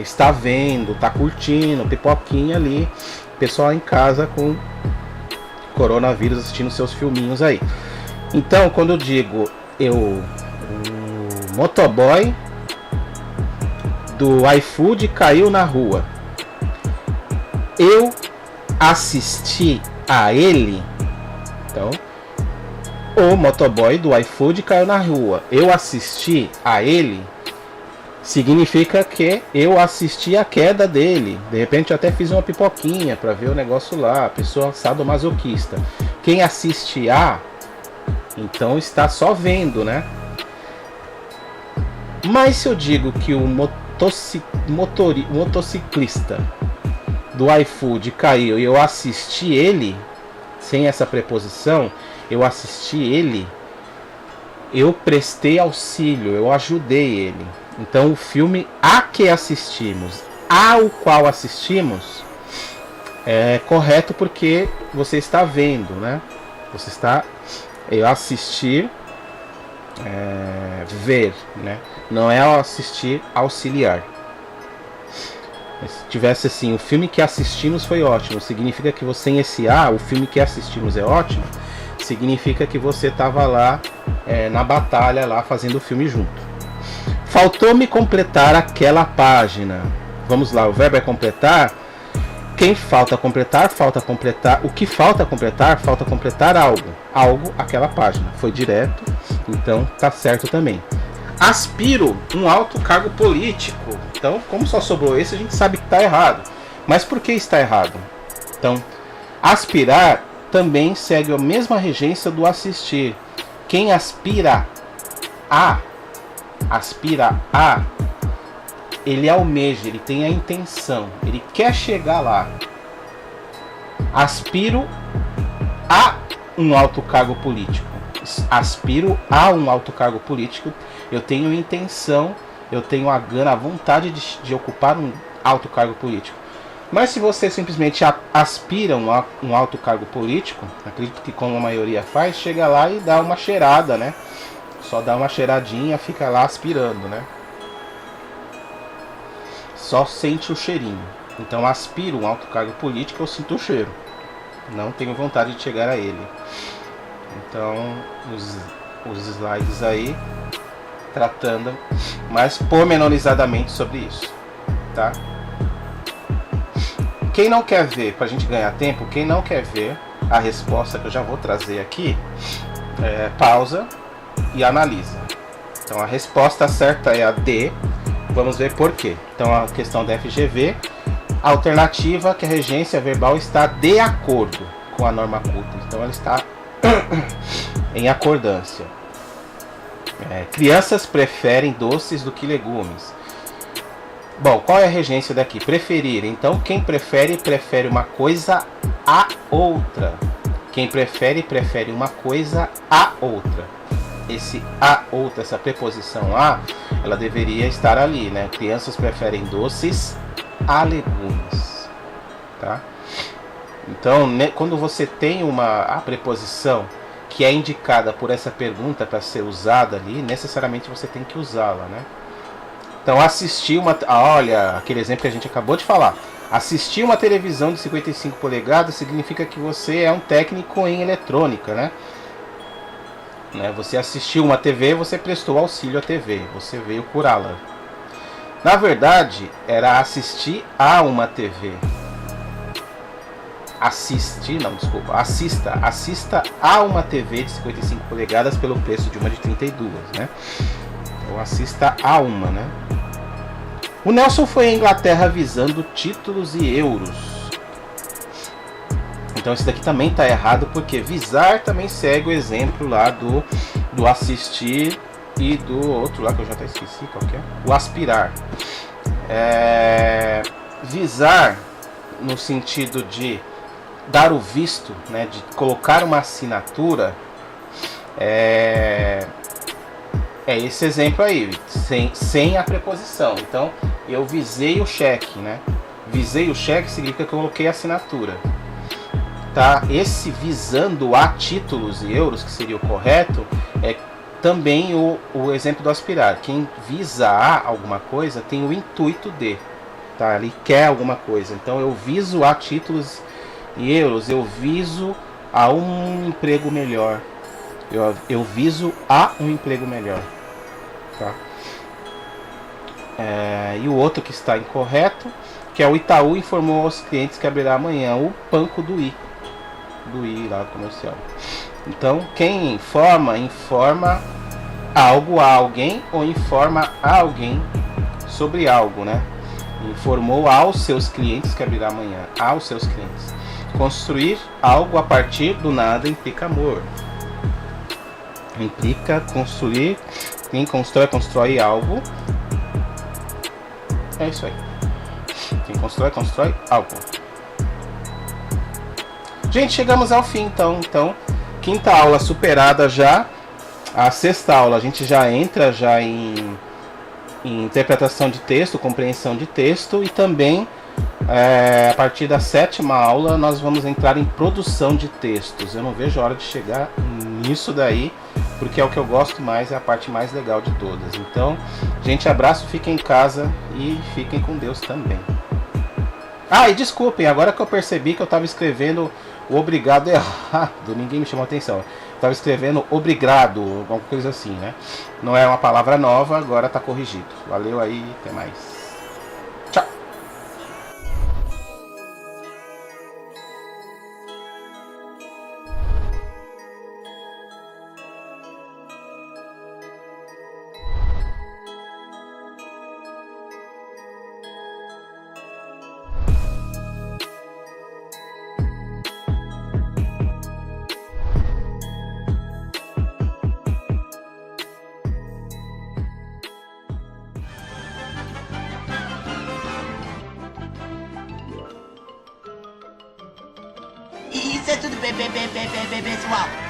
está vendo, está curtindo, pipoquinha ali, pessoal em casa com coronavírus assistindo seus filminhos aí. Então, quando eu digo o motoboy do iFood caiu na rua, eu assisti a ele. Então, o motoboy do iFood caiu na rua, eu assisti a ele, significa que eu assisti a queda dele. De repente eu até fiz uma pipoquinha para ver o negócio lá, a pessoa sadomasoquista. Quem assiste a, então está só vendo, né? Mas se eu digo que o motociclista do iFood caiu e eu assisti ele, sem essa preposição, eu assisti ele, eu prestei auxílio, eu ajudei ele. Então o filme a que assistimos, ao qual assistimos, é correto porque você está vendo, né? Você está, eu assistir, ver, né? Não é assistir, auxiliar. Se tivesse assim, o filme que assistimos foi ótimo, significa que você, em esse o filme que assistimos é ótimo, significa que você estava lá na batalha, lá fazendo o filme junto. Faltou-me completar aquela página. Vamos lá, o verbo é completar. Quem falta completar, o que falta completar algo, aquela página. Foi direto, então tá certo também. Aspiro um alto cargo político. Então, como só sobrou esse, a gente sabe que está errado. Mas por que está errado? Então, aspirar também segue a mesma regência do assistir. Quem aspira a, ele almeja, ele tem a intenção, ele quer chegar lá. Aspiro a um alto cargo político. Aspiro a um alto cargo político. Eu tenho intenção, eu tenho a gana, a vontade de ocupar um alto cargo político. Mas se você simplesmente aspira a um alto cargo político, acredito que como a maioria faz, chega lá e dá uma cheirada, né? Só dá uma cheiradinha, fica lá aspirando, né? Só sente o cheirinho. Então aspiro um alto cargo político, eu sinto o cheiro. Não tenho vontade de chegar a ele. Então, os slides aí tratando mais pormenorizadamente sobre isso, tá? Quem não quer ver, pra gente ganhar tempo, quem não quer ver a resposta que eu já vou trazer aqui, pausa e analisa. Então a resposta certa é a D. Vamos ver por quê. Então a questão da FGV, a alternativa que a regência verbal está de acordo com a norma culta. Então ela está em acordância. Crianças preferem doces do que legumes. Bom, qual é a regência daqui? Preferir. Então quem prefere uma coisa a outra. Quem prefere uma coisa a outra. Esse a outra, essa preposição a, ela deveria estar ali, né? Crianças preferem doces a legumes, tá? Então, quando você tem a preposição que é indicada por essa pergunta para ser usada ali, necessariamente você tem que usá-la, né? Então, assistir olha, aquele exemplo que a gente acabou de falar. Assistir uma televisão de 55 polegadas significa que você é um técnico em eletrônica, né? Você assistiu uma TV, você prestou auxílio à TV, você veio curá-la. Na verdade, era assistir a uma TV. Assista a uma TV de 55 polegadas pelo preço de uma de 32, né? Ou assista a uma, né? O Nelson foi à Inglaterra visando títulos e euros. Então isso daqui também está errado, porque visar também segue o exemplo lá do assistir e do outro lá que eu já até esqueci qual que é. O aspirar. Visar no sentido de dar o visto, né, de colocar uma assinatura, é esse exemplo aí, sem a preposição. Então eu visei o cheque, né? Visei o cheque significa que eu coloquei a assinatura. Tá? Esse visando a títulos e euros, que seria o correto, é também o exemplo do aspirar. Quem visa a alguma coisa tem o intuito de, tá? Ele quer alguma coisa. Então eu viso a títulos e euros, eu viso a um emprego melhor. Eu viso a um emprego melhor, tá? E o outro que está incorreto, que é o Itaú informou aos clientes que abrirá amanhã o banco do I lá comercial. Então quem informa algo a alguém ou informa a alguém sobre algo, né? Informou aos seus clientes que abrirá amanhã, aos seus clientes. Construir algo a partir do nada implica amor. Implica construir. Quem constrói algo. É isso aí. Quem constrói algo. Gente, chegamos ao fim então. Quinta aula superada já. A sexta aula a gente já entra em interpretação de texto, compreensão de texto, e também a partir da sétima aula nós vamos entrar em produção de textos. Eu não vejo a hora de chegar nisso daí, porque é o que eu gosto mais, é a parte mais legal de todas. Então, gente, abraço, fiquem em casa e fiquem com Deus também. E desculpem, agora que eu percebi que eu estava escrevendo o obrigado errado, ninguém me chamou a atenção. Estava escrevendo obrigado, alguma coisa assim, né? Não é uma palavra nova, agora está corrigido. Valeu aí, até mais. pessoal.